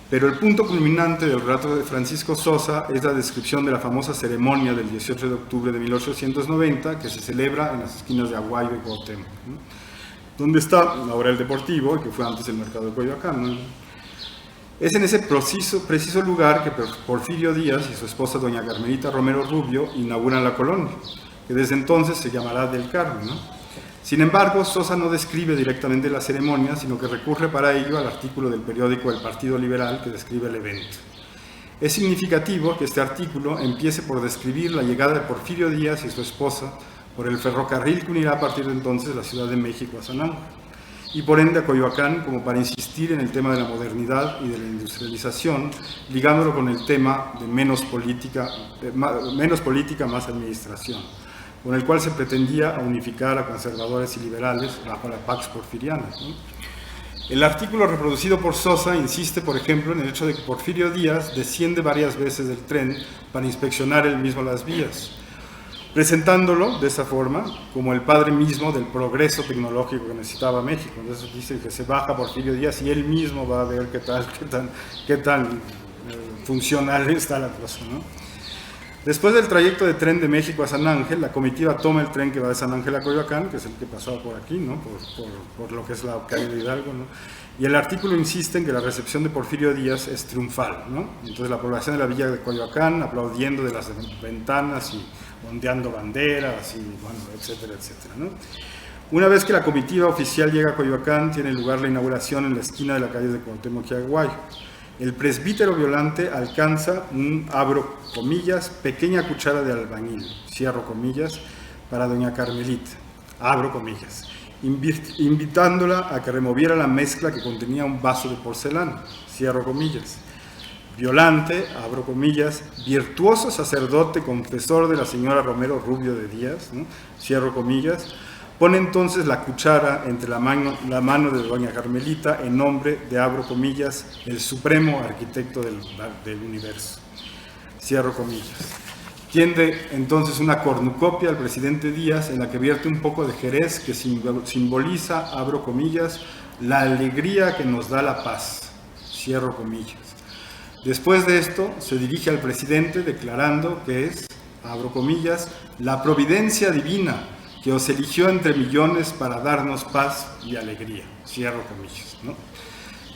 Speaker 2: Pero el punto culminante del relato de Francisco Sosa es la descripción de la famosa ceremonia del 18 de octubre de 1890 que se celebra en las esquinas de Aguayo y Cuauhtémoc, ¿no? Donde está ahora el Deportivo, que fue antes el mercado de Coyoacán, ¿no? Es en ese preciso lugar que Porfirio Díaz y su esposa doña Carmelita Romero Rubio inauguran la colonia, que desde entonces se llamará del Carmen, ¿no? Sin embargo, Sosa no describe directamente la ceremonia, sino que recurre para ello al artículo del periódico El Partido Liberal que describe el evento. Es significativo que este artículo empiece por describir la llegada de Porfirio Díaz y su esposa por el ferrocarril que unirá a partir de entonces la Ciudad de México a San Ángel, y por ende a Coyoacán, como para insistir en el tema de la modernidad y de la industrialización, ligándolo con el tema de menos política, más administración, con el cual se pretendía unificar a conservadores y liberales bajo la Pax Porfiriana, ¿no? El artículo reproducido por Sosa insiste, por ejemplo, en el hecho de que Porfirio Díaz desciende varias veces del tren para inspeccionar él mismo las vías, presentándolo de esa forma como el padre mismo del progreso tecnológico que necesitaba México. Entonces dice que se baja Porfirio Díaz y él mismo va a ver qué tan funcional está la cosa, ¿no? Después del trayecto de tren de México a San Ángel, la comitiva toma el tren que va de San Ángel a Coyoacán, que es el que pasaba por aquí, ¿no? por lo que es la calle de Hidalgo, ¿no? Y el artículo insiste en que la recepción de Porfirio Díaz es triunfal, ¿no? Entonces la población de la villa de Coyoacán aplaudiendo de las ventanas y ondeando banderas, y bueno, etcétera, etcétera, ¿no? Una vez que la comitiva oficial llega a Coyoacán, tiene lugar la inauguración en la esquina de la calle de Cuauhtémoc y Aguayo. El presbítero Violante alcanza un, abro comillas, pequeña cuchara de albañil, cierro comillas, para doña Carmelita, abro comillas, invitándola a que removiera la mezcla que contenía un vaso de porcelana, cierro comillas. Violante, abro comillas, virtuoso sacerdote confesor de la señora Romero Rubio de Díaz, ¿no? Cierro comillas, pone entonces la cuchara entre la mano de doña Carmelita en nombre de, abro comillas, el supremo arquitecto del universo, cierro comillas. Tiende entonces una cornucopia al presidente Díaz en la que vierte un poco de Jerez que simboliza, abro comillas, la alegría que nos da la paz, cierro comillas. Después de esto se dirige al presidente declarando que es, abro comillas, la providencia divina que os eligió entre millones para darnos paz y alegría, cierro comillas, ¿no?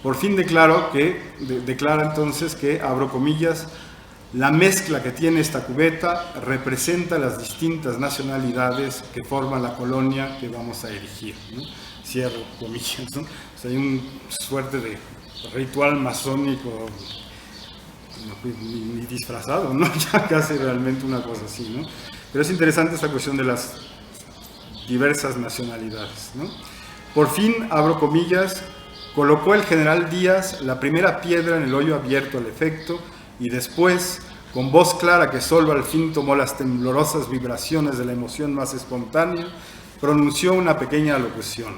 Speaker 2: Por fin declara entonces que, abro comillas, la mezcla que tiene esta cubeta representa las distintas nacionalidades que forman la colonia que vamos a erigir, ¿no? Cierro comillas, ¿no? O sea, hay una suerte de ritual masónico, ni disfrazado, ¿no? Ya casi realmente una cosa así, ¿no? Pero es interesante esta cuestión de las diversas nacionalidades, ¿no? Por fin, abro comillas, colocó el general Díaz la primera piedra en el hoyo abierto al efecto y después, con voz clara que solo al fin tomó las temblorosas vibraciones de la emoción más espontánea, pronunció una pequeña alocución.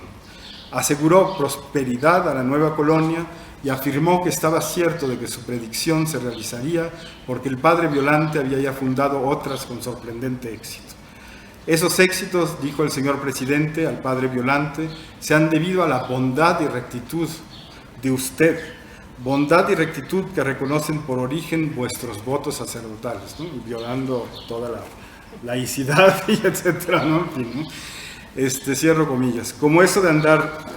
Speaker 2: Aseguró prosperidad a la nueva colonia y afirmó que estaba cierto de que su predicción se realizaría porque el padre Violante había ya fundado otras con sorprendente éxito. Esos éxitos, dijo el señor presidente al padre Violante, se han debido a la bondad y rectitud de usted, bondad y rectitud que reconocen por origen vuestros votos sacerdotales, ¿no? Violando toda la laicidad y etcétera, ¿no? En fin, ¿no? Cierro comillas. Como eso de andar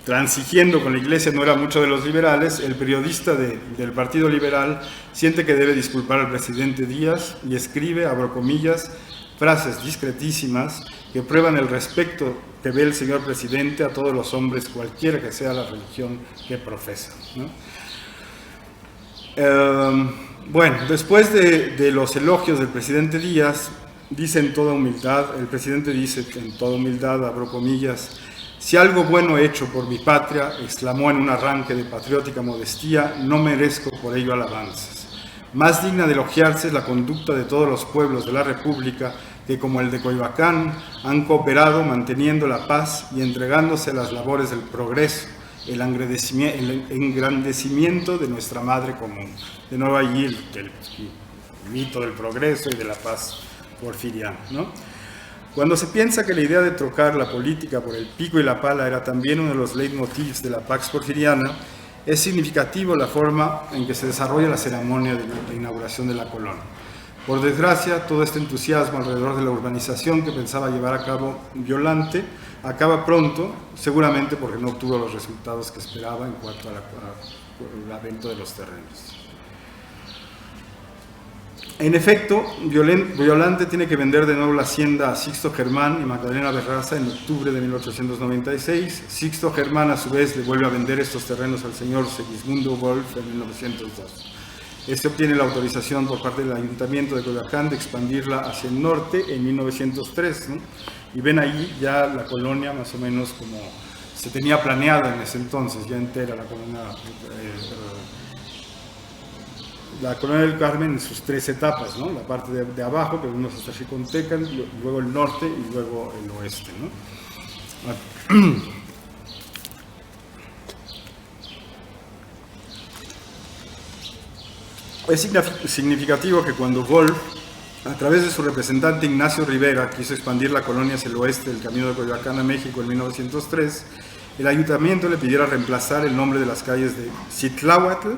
Speaker 2: transigiendo con la Iglesia no era mucho de los liberales, el periodista del Partido Liberal siente que debe disculpar al presidente Díaz y escribe, abro comillas, frases discretísimas que prueban el respeto que ve el señor presidente a todos los hombres, cualquiera que sea la religión que profesan, ¿no? Bueno, después de los elogios del presidente Díaz, dice en toda humildad, el presidente dice en toda humildad, abro comillas, si algo bueno he hecho por mi patria, exclamó en un arranque de patriótica modestia, no merezco por ello alabanzas. Más digna de elogiarse es la conducta de todos los pueblos de la República que, como el de Coyoacán, han cooperado manteniendo la paz y entregándose a las labores del progreso, el engrandecimiento de nuestra madre común. De nuevo allí el mito del progreso y de la paz porfiriana, ¿no? Cuando se piensa que la idea de trocar la política por el pico y la pala era también uno de los leitmotivs de la Pax Porfiriana, es significativo la forma en que se desarrolla la ceremonia de la inauguración de la colonia. Por desgracia, todo este entusiasmo alrededor de la urbanización que pensaba llevar a cabo Violante acaba pronto, seguramente porque no obtuvo los resultados que esperaba en cuanto a la venta de los terrenos. En efecto, Violante tiene que vender de nuevo la hacienda a Sixto Germán y Magdalena Berraza en octubre de 1896. Sixto Germán, a su vez, le vuelve a vender estos terrenos al señor Segismundo Wolf en 1902. Este obtiene la autorización por parte del Ayuntamiento de Coyoacán de expandirla hacia el norte en 1903, ¿no? Y ven ahí ya la colonia más o menos como se tenía planeada en ese entonces, ya entera la colonia del Carmen en sus tres etapas, ¿no? La parte de abajo, que vimos hasta Xicontecan, luego el norte y luego el oeste, ¿no? Es significativo que cuando Wolf, a través de su representante Ignacio Rivera, quiso expandir la colonia hacia el oeste del camino de Coyoacán a México en 1903, el ayuntamiento le pidiera reemplazar el nombre de las calles de Citláhuatl,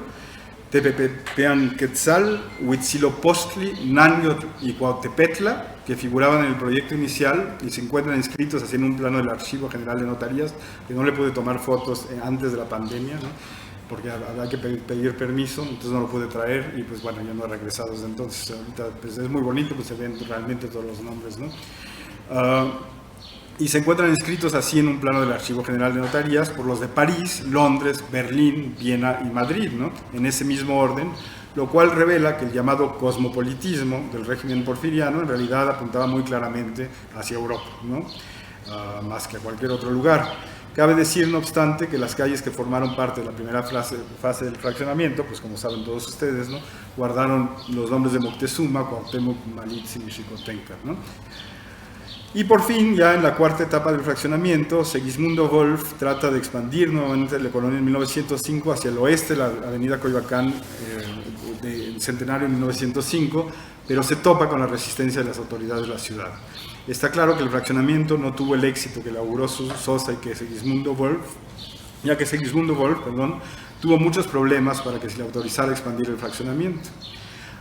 Speaker 2: Tepepeanquetzal, Huitzilopochtli, Náhuatl y Cuautepetla, que figuraban en el proyecto inicial y se encuentran inscritos así en un plano del Archivo General de Notarías, que no le pude tomar fotos antes de la pandemia, ¿no? Porque había que pedir permiso, entonces no lo pude traer y pues bueno, ya no he regresado desde entonces. Ahorita pues es muy bonito, pues se ven realmente todos los nombres, ¿no? Y se encuentran inscritos así en un plano del Archivo General de Notarías por los de París, Londres, Berlín, Viena y Madrid, ¿no? En ese mismo orden, lo cual revela que el llamado cosmopolitismo del régimen porfiriano en realidad apuntaba muy claramente hacia Europa, ¿no? Más que a cualquier otro lugar. Cabe decir, no obstante, que las calles que formaron parte de la primera fase del fraccionamiento, pues como saben todos ustedes, ¿no? Guardaron los nombres de Moctezuma, Cuauhtémoc, Malitzin y Xicoténcatl, ¿no? Y por fin, ya en la cuarta etapa del fraccionamiento, Segismundo Wolf trata de expandir nuevamente la colonia en 1905 hacia el oeste, la avenida Coyoacán, del Centenario en 1905, pero se topa con la resistencia de las autoridades de la ciudad. Está claro que el fraccionamiento no tuvo el éxito que le auguró Sosa y que Segismundo Wolf, ya que Segismundo Wolf, tuvo muchos problemas para que se le autorizara expandir el fraccionamiento.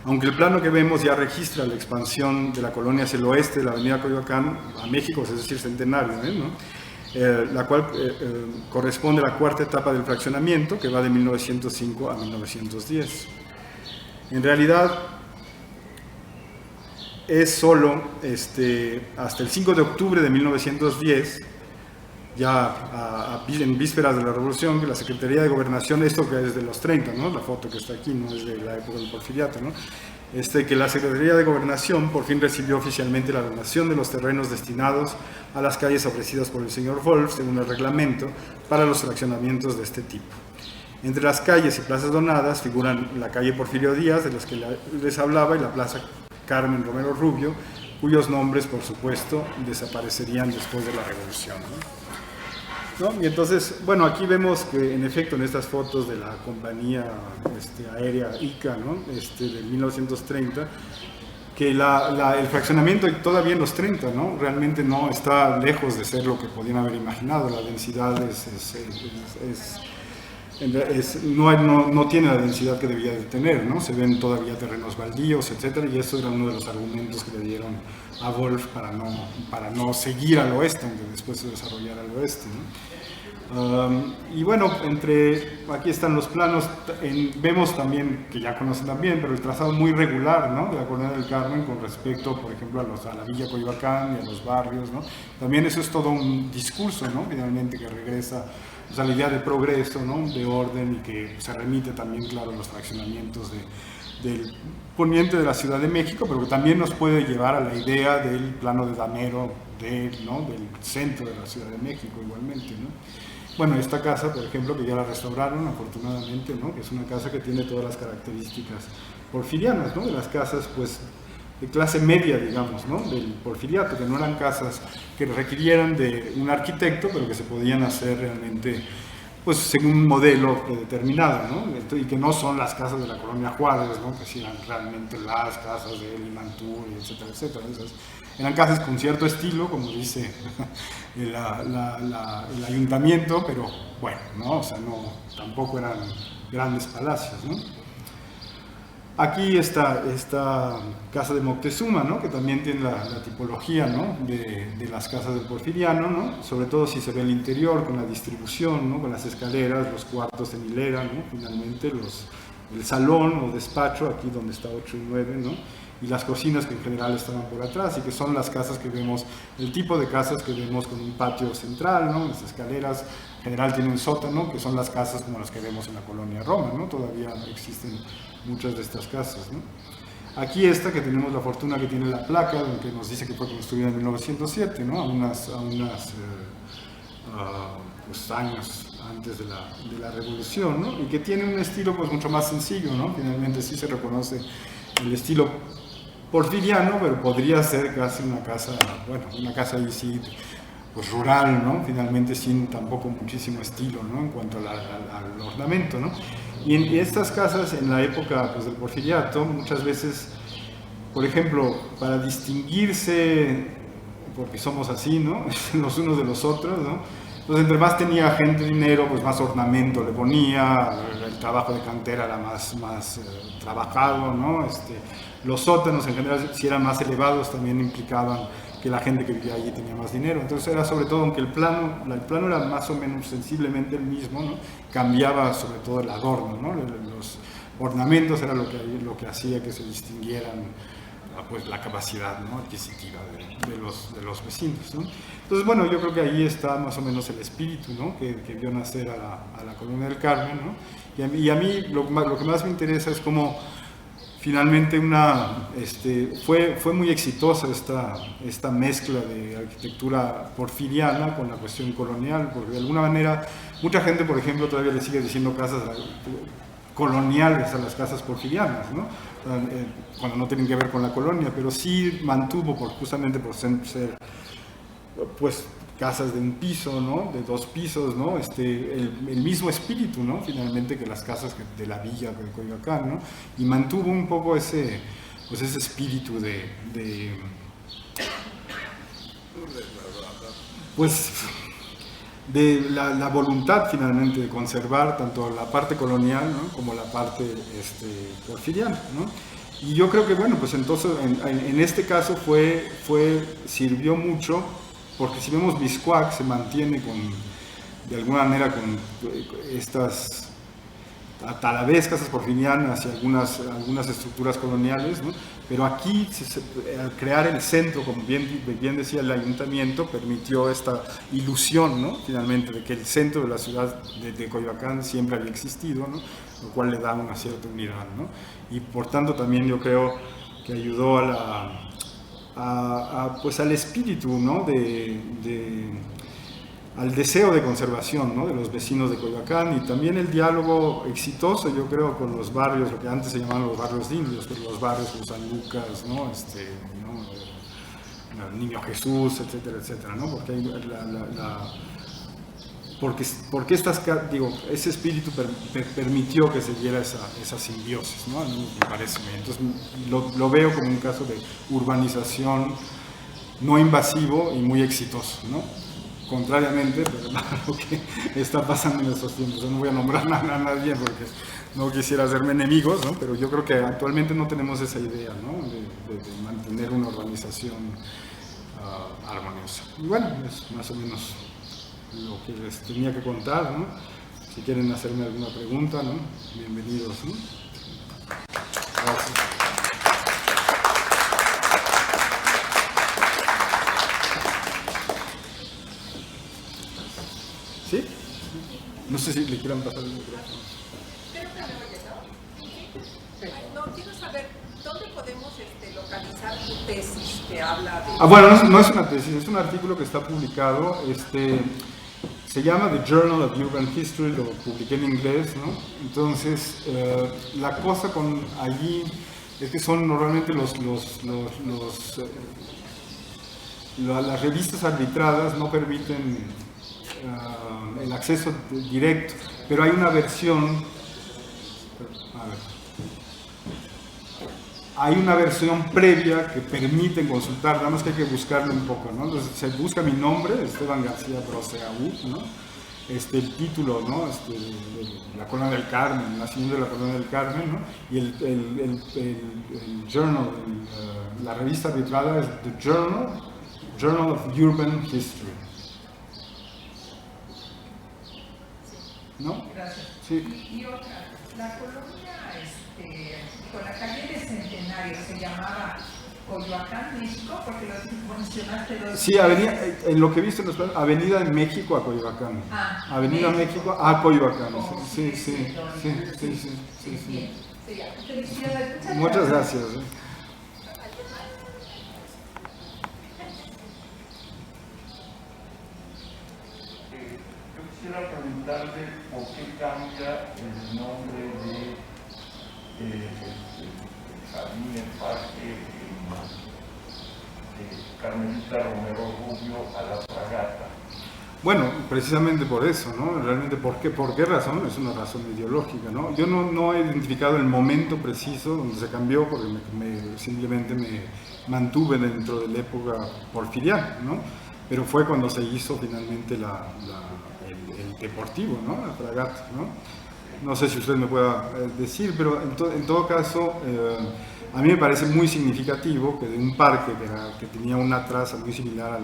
Speaker 2: Aunque el plano que vemos ya registra la expansión de la colonia hacia el oeste de la avenida Coyoacán a México, es decir, Centenario, ¿no? La cual corresponde a la cuarta etapa del fraccionamiento, que va de 1905 a 1910. En realidad, es solo hasta el 5 de octubre de 1910, ya en vísperas de la Revolución, que la Secretaría de Gobernación, esto que es de los 30, ¿no? La foto que está aquí no es de la época del Porfiriato, ¿no? que la Secretaría de Gobernación por fin recibió oficialmente la donación de los terrenos destinados a las calles ofrecidas por el señor Wolf, según el reglamento, para los fraccionamientos de este tipo. Entre las calles y plazas donadas figuran la calle Porfirio Díaz, de los que les hablaba, y la plaza Carmen Romero Rubio, cuyos nombres, por supuesto, desaparecerían después de la Revolución, ¿no? Y entonces, bueno, aquí vemos que en efecto en estas fotos de la compañía aérea ICA, ¿no? Del 1930, que el fraccionamiento todavía en los 30, ¿no? Realmente no está lejos de ser lo que podían haber imaginado. La densidad no tiene la densidad que debía de tener, ¿no? Se ven todavía terrenos baldíos, etcétera, y eso era uno de los argumentos que le dieron a Wolf para no seguir al oeste, aunque después se desarrollara al oeste, ¿no? Y bueno, aquí están los planos, vemos también, que ya conocen también, pero el trazado muy regular, ¿no? De la Colonia del Carmen con respecto, por ejemplo, a la Villa Coyoacán y a los barrios, ¿no? También eso es todo un discurso, ¿no? Finalmente que regresa a la idea de progreso, ¿no? De orden, y que se remite también, claro, a los fraccionamientos del poniente de la Ciudad de México, pero que también nos puede llevar a la idea del plano de Damero, ¿no? Del centro de la Ciudad de México igualmente, ¿no? Bueno, esta casa, por ejemplo, que ya la restauraron afortunadamente, ¿no? Que es una casa que tiene todas las características porfirianas, ¿no? De las casas, pues, de clase media, digamos, ¿no? Del porfiriato, que no eran casas que requirieran de un arquitecto, pero que se podían hacer realmente, pues, según un modelo predeterminado, ¿no? Y que no son las casas de la Colonia Juárez, ¿no? Que sí eran realmente las casas de Eli Mantur, etcétera, etcétera. Esas eran casas con cierto estilo, como dice el ayuntamiento, pero bueno, ¿no? O sea, tampoco eran grandes palacios, ¿no? Aquí está esta casa de Moctezuma, ¿no? Que también tiene la tipología, ¿no? de las casas del porfiriano, ¿no? Sobre todo si se ve el interior con la distribución, ¿no? Con las escaleras, los cuartos en hilera, ¿no? Finalmente el salón o despacho, aquí donde está 8 y 9, ¿no? Y las cocinas que en general estaban por atrás, y que son las casas que vemos, el tipo de casas que vemos con un patio central, ¿no? Las escaleras en general tienen un sótano, que son las casas como las que vemos en la colonia Roma, ¿no? Todavía existen muchas de estas casas, ¿no? Aquí esta, que tenemos la fortuna que tiene la placa, que nos dice que fue construida en 1907, ¿no? Pues, años antes de la Revolución, ¿no? Y que tiene un estilo, pues, mucho más sencillo, ¿no? Finalmente sí se reconoce el estilo porfiriano, pero podría ser casi una casa, bueno, una casa ahí sí, pues rural, ¿no? Finalmente sin tampoco muchísimo estilo, ¿no? En cuanto al ornamento, ¿no? Y en estas casas, en la época, pues, del porfiriato, muchas veces, por ejemplo, para distinguirse, porque somos así, ¿no? Los unos de los otros, ¿no? Entonces, entre más tenía gente dinero, pues más ornamento le ponía, el trabajo de cantera era más trabajado, ¿no? Los sótanos en general, si eran más elevados, también implicaban que la gente que vivía allí tenía más dinero. Entonces era sobre todo, aunque el plano era más o menos sensiblemente el mismo, ¿no? Cambiaba sobre todo el adorno, ¿no? Los ornamentos era lo que hacía que se distinguieran, pues, la capacidad, ¿no? Adquisitiva de los vecinos, ¿no? Entonces, bueno, yo creo que ahí está más o menos el espíritu, ¿no? que vio nacer a la Colonia del Carmen, ¿no? Y a mí lo que más me interesa es cómo finalmente fue muy exitosa esta mezcla de arquitectura porfiriana con la cuestión colonial, porque de alguna manera mucha gente, por ejemplo, todavía le sigue diciendo casas coloniales a las casas porfirianas, ¿no? Cuando no tienen que ver con la colonia, pero sí mantuvo, justamente por ser pues casas de un piso, ¿no? De 2 pisos, ¿no? El mismo espíritu, ¿no? Finalmente, que las casas de la villa de Coyoacán, ¿no? Y mantuvo un poco ese espíritu de la voluntad finalmente de conservar tanto la parte colonial, ¿no? Como la parte porfiriana, ¿no? Y yo creo que, bueno, pues entonces en este caso sirvió mucho, porque si vemos Mixcoac se mantiene de alguna manera con estas Talavés, casas porfirianas y algunas estructuras coloniales, ¿no? Pero aquí, al crear el centro, como bien decía el ayuntamiento, permitió esta ilusión, ¿no? Finalmente, de que el centro de la ciudad de Coyoacán siempre había existido, ¿no? Lo cual le da una cierta unidad, ¿no? Y por tanto también yo creo que ayudó pues al espíritu, ¿no? Al deseo de conservación, ¿no? De los vecinos de Coyoacán, y también el diálogo exitoso, yo creo, con los barrios, lo que antes se llamaban los barrios indios, pero los barrios como San Lucas, ¿no? El Niño Jesús, etcétera, etcétera, ¿no? Porque ese espíritu permitió que se diera esa simbiosis, ¿no? A mí me parece. Entonces lo veo como un caso de urbanización no invasivo y muy exitoso, ¿no? Contrariamente a lo que está pasando en estos tiempos. Yo no voy a nombrar a nadie porque no quisiera hacerme enemigos, ¿no? Pero yo creo que actualmente no tenemos esa idea, ¿no? de mantener una urbanización armoniosa. Y bueno, es más o menos lo que les tenía que contar, ¿no? Si quieren hacerme alguna pregunta, ¿no? Bienvenidos, ¿no? Gracias. ¿Sí? No sé si le quieran pasar el micrófono.
Speaker 3: Creo que me oyes, ¿no? No, quiero saber, ¿dónde podemos localizar tu tesis que habla de...?
Speaker 2: Bueno, no es una tesis, es un artículo que está publicado, se llama The Journal of Urban History, lo publiqué en inglés, ¿no? Entonces, la cosa con allí es que son normalmente las revistas arbitradas no permiten el acceso directo, pero hay una versión, hay una versión previa que permiten consultar, nada más que hay que buscarlo un poco, ¿no? Entonces se busca mi nombre, Esteban García Proceaú, ¿no? El título, ¿no? De la Colonia del Carmen, nacimiento de la Colonia del Carmen, ¿no? Y el journal, la revista arbitrada es The Journal of Urban History. ¿No?
Speaker 3: Gracias.
Speaker 2: Sí.
Speaker 3: Y otra, la colonia, con la calle de Centenario se llamaba Coyoacán, México, porque lo mencionaste dos.
Speaker 2: Sí, avenida, en lo que he visto en los planos, Avenida de México a Coyoacán. Avenida México a Coyoacán. Sí.
Speaker 3: Bien. Felicidades.
Speaker 2: Muchas gracias.
Speaker 4: Quisiera preguntarle por qué cambia el nombre de jardín, el parque de Carmelita Romero Rubio a la Fragata.
Speaker 2: Bueno, precisamente por eso, ¿no? Realmente, ¿por qué razón? Es una razón ideológica, ¿no? Yo no he identificado el momento preciso donde se cambió, porque simplemente me mantuve dentro de la época porfiriana, ¿no? Pero fue cuando se hizo finalmente el deportivo, ¿no? La Fragata, ¿no? No sé si usted me pueda decir, pero en todo caso, a mí me parece muy significativo que de un parque que tenía una traza muy similar a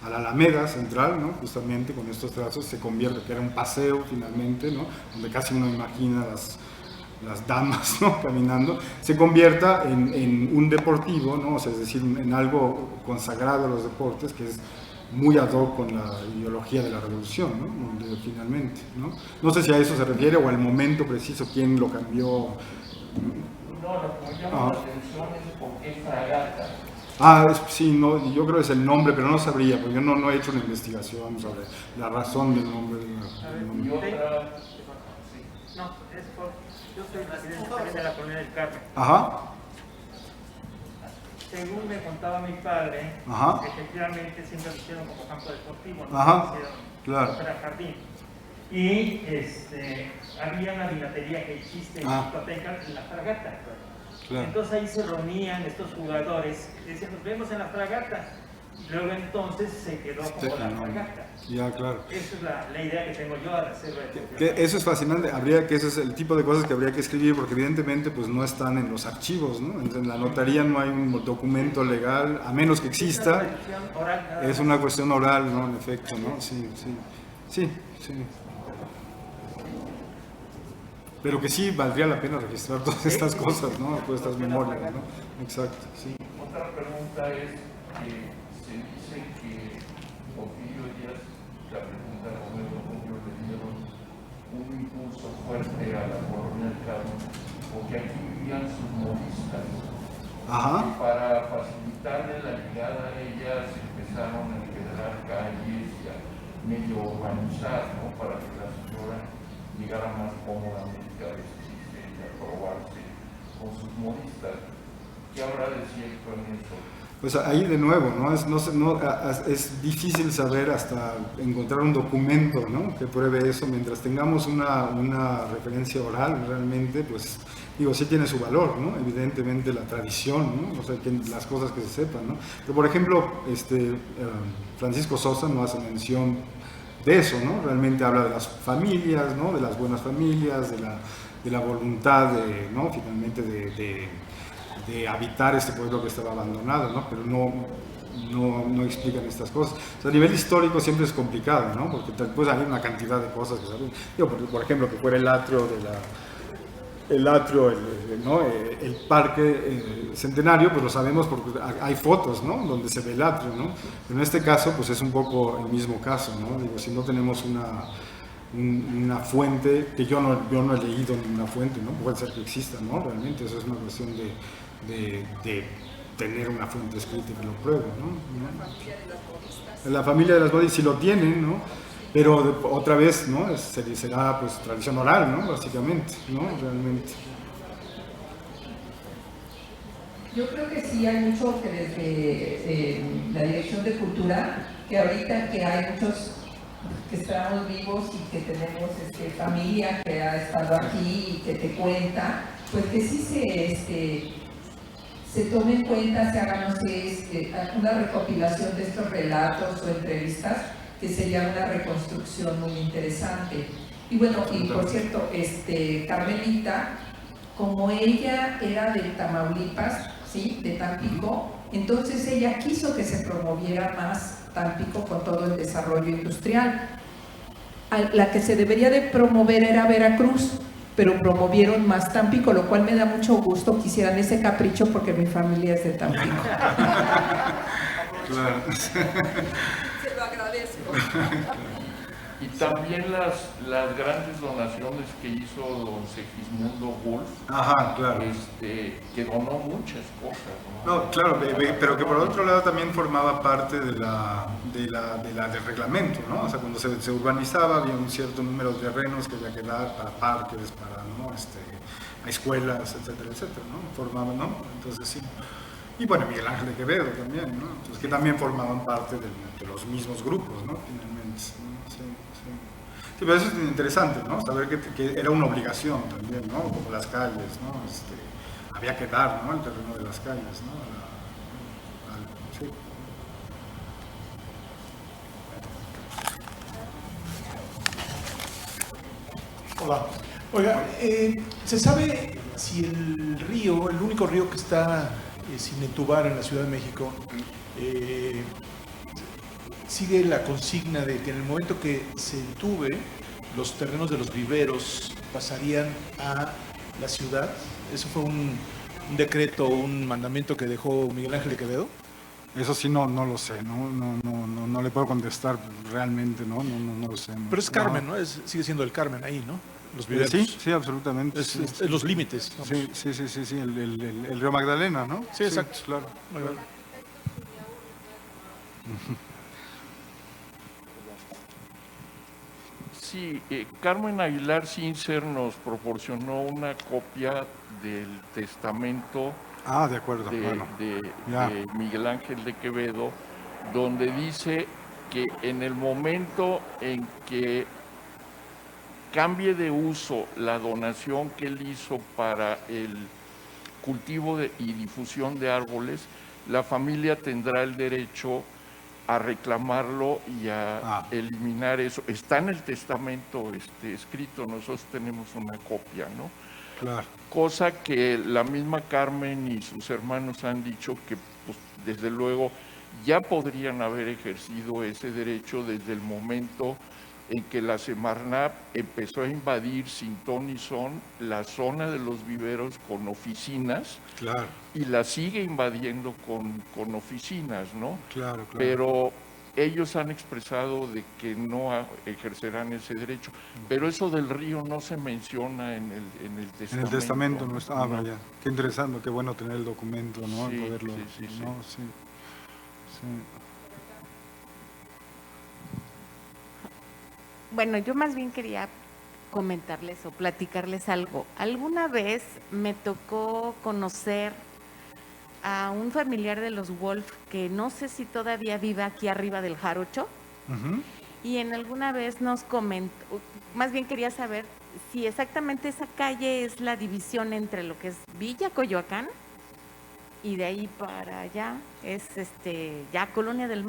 Speaker 2: la Alameda Central, ¿no? Justamente con estos trazos se convierte, que era un paseo finalmente, ¿no? Donde casi uno imagina las damas, ¿no? Caminando, se convierta en un deportivo, ¿no? O sea, es decir, en algo consagrado a los deportes, que es muy ad hoc con la ideología de la revolución, ¿no? Donde finalmente, ¿no? No sé si a eso se refiere o al momento preciso, quién lo cambió.
Speaker 4: No, lo que me llama la atención es por qué Fragata.
Speaker 2: Sí, no, yo creo que es el nombre, pero no sabría, porque yo no he hecho una investigación sobre la razón del nombre.
Speaker 4: Y otra...
Speaker 5: No, yo soy residente también de la Colonia del Carmen.
Speaker 2: Ajá.
Speaker 5: Según me contaba mi padre,
Speaker 2: Ajá.
Speaker 5: efectivamente siempre lo hicieron como campo deportivo, ¿no?
Speaker 2: Ajá, claro.
Speaker 5: Era jardín. Y había una vinatería que existe en Ixtateca, en la Fragata.
Speaker 2: Claro.
Speaker 5: Entonces ahí se reunían estos jugadores y decían, nos vemos en la Fragata. Y luego entonces se quedó como la Fragata.
Speaker 2: Ya, claro.
Speaker 5: Esa es la idea que tengo yo al hacerlo.
Speaker 2: Eso es fascinante, ese es el tipo de cosas que habría que escribir, porque evidentemente pues no están en los archivos, ¿no? En la notaría no hay un documento legal, a menos que exista, es una cuestión oral, ¿no? En efecto, ¿no? Sí. pero que sí valdría la pena registrar todas estas cosas, ¿no? Todas estas memorias, ¿no? Exacto, sí.
Speaker 4: Otra pregunta es que se dice que Porfirio Díaz, la pregunta de Romero le dieron un impulso fuerte a la colonia del Carmen, porque aquí vivían sus modistas.
Speaker 2: Ajá.
Speaker 4: Y para facilitarle la llegada a ellas empezaron a empedrar calles y a medio urbanizar, ¿no? Para que la señora llegara más cómodamente a vestirse y a probarse con sus modistas. ¿Qué habrá de cierto en eso?
Speaker 2: Pues ahí de nuevo, ¿no? Es difícil saber hasta encontrar un documento, ¿no? Que pruebe eso. Mientras tengamos una referencia oral realmente, pues digo, sí tiene su valor, ¿no? Evidentemente la tradición, ¿no? O sea, que las cosas que se sepan, ¿no? Pero por ejemplo, Francisco Sosa no hace mención de eso, ¿no? Realmente habla de las familias, ¿no? De las buenas familias, de la voluntad, ¿no? Finalmente de habitar este pueblo que estaba abandonado, ¿no? Pero no explican estas cosas. O sea, a nivel histórico siempre es complicado, ¿no? Porque después hay una cantidad de cosas que saben. Digo, por ejemplo, que fuera el atrio ¿no? El parque centenario, pues lo sabemos porque hay fotos, ¿no? Donde se ve el atrio, ¿no? Pero en este caso, pues es un poco el mismo caso, ¿no? Digo, si no tenemos una fuente, que yo no he leído ninguna fuente, ¿no? Puede ser que exista, ¿no? Realmente eso es una cuestión de tener una fuente escrita que lo pruebe, ¿no? La familia de las modistas sí lo tienen, ¿no? Pero otra vez, ¿no? Será pues tradición oral, ¿no? Básicamente, ¿no? Realmente.
Speaker 3: Yo creo que sí hay mucho que desde la Dirección de Cultura, que ahorita que hay muchos que estamos vivos y que tenemos familia que ha estado aquí y que te cuenta, pues que sí se tome en cuenta, se haga, no sé, una recopilación de estos relatos o entrevistas, que sería una reconstrucción muy interesante. Y bueno, y por cierto, Carmelita, como ella era de Tamaulipas, ¿sí? De Tampico, entonces ella quiso que se promoviera más Tampico con todo el desarrollo industrial. La que se debería de promover era Veracruz, pero promovieron más Tampico, lo cual me da mucho gusto que hicieran ese capricho porque mi familia es de Tampico.
Speaker 2: Claro.
Speaker 3: Se lo agradezco.
Speaker 4: Y también las grandes donaciones que hizo don Segismundo Wolf,
Speaker 2: Ajá, claro.
Speaker 4: Que donó muchas cosas, ¿no?
Speaker 2: No, claro, pero que por otro lado también formaba parte del reglamento, ¿no? O sea, cuando se urbanizaba había un cierto número de terrenos que había que dar para parques, para, ¿no? A escuelas, etcétera, etcétera, ¿no? Formaban, ¿no? Entonces sí. Y bueno, Miguel Ángel de Quevedo también, ¿no? Entonces que también formaban parte de los mismos grupos, ¿no? Finalmente, ¿no? Sí. Sí, pero eso es interesante, ¿no? Saber que era una obligación también, ¿no? Como las calles, ¿no? Había que dar, ¿no? El terreno de las calles, ¿no? Sí.
Speaker 6: Hola. Oiga, ¿se sabe si el río, el único río que está sin entubar en la Ciudad de México, sigue la consigna de que en el momento que se entube, los terrenos de los viveros pasarían a la ciudad? ¿Eso fue un decreto, un mandamiento que dejó Miguel Ángel de Quevedo?
Speaker 2: Eso sí no lo sé, no le puedo contestar realmente, no lo sé.
Speaker 6: Pero es Carmen, ¿no? Sigue siendo el Carmen ahí, ¿no? Los viveros.
Speaker 2: Sí, absolutamente.
Speaker 6: Es los límites.
Speaker 2: Sí, el río Magdalena, ¿no?
Speaker 6: Sí, exacto.
Speaker 2: Claro.
Speaker 6: Muy bien.
Speaker 4: Sí, Carmen Aguilar Sincer nos proporcionó una copia del testamento
Speaker 2: de acuerdo.
Speaker 4: de Miguel Ángel de Quevedo, donde dice que en el momento en que cambie de uso la donación que él hizo para el cultivo y difusión de árboles, la familia tendrá el derecho a reclamarlo y a eliminar eso. Está en el testamento escrito, nosotros tenemos una copia, ¿no?
Speaker 2: Claro.
Speaker 4: Cosa que la misma Carmen y sus hermanos han dicho que, pues, desde luego, ya podrían haber ejercido ese derecho desde el momento en que la Semarnat empezó a invadir sin ton ni son la zona de los viveros con oficinas
Speaker 2: Claro,
Speaker 4: y la sigue invadiendo con oficinas, ¿no?
Speaker 2: claro, claro.
Speaker 4: Pero ellos han expresado de que no ejercerán ese derecho. Pero eso del río no se menciona en el testamento.
Speaker 2: En el testamento no está. Ah,
Speaker 4: No.
Speaker 2: vaya. Qué interesante, qué bueno tener el documento, ¿no?
Speaker 4: Sí,
Speaker 2: Poderlo.
Speaker 4: sí, sí,
Speaker 2: ¿no? Sí. Sí.
Speaker 7: Bueno, yo más bien quería comentarles o platicarles algo. Alguna vez me tocó conocer a un familiar de los Wolf que no sé si todavía vive aquí arriba del Jarocho
Speaker 2: Ujú.
Speaker 7: y en alguna vez nos comentó, más bien quería saber si exactamente esa calle es la división entre lo que es Villa Coyoacán y de ahí para allá es ya Colonia del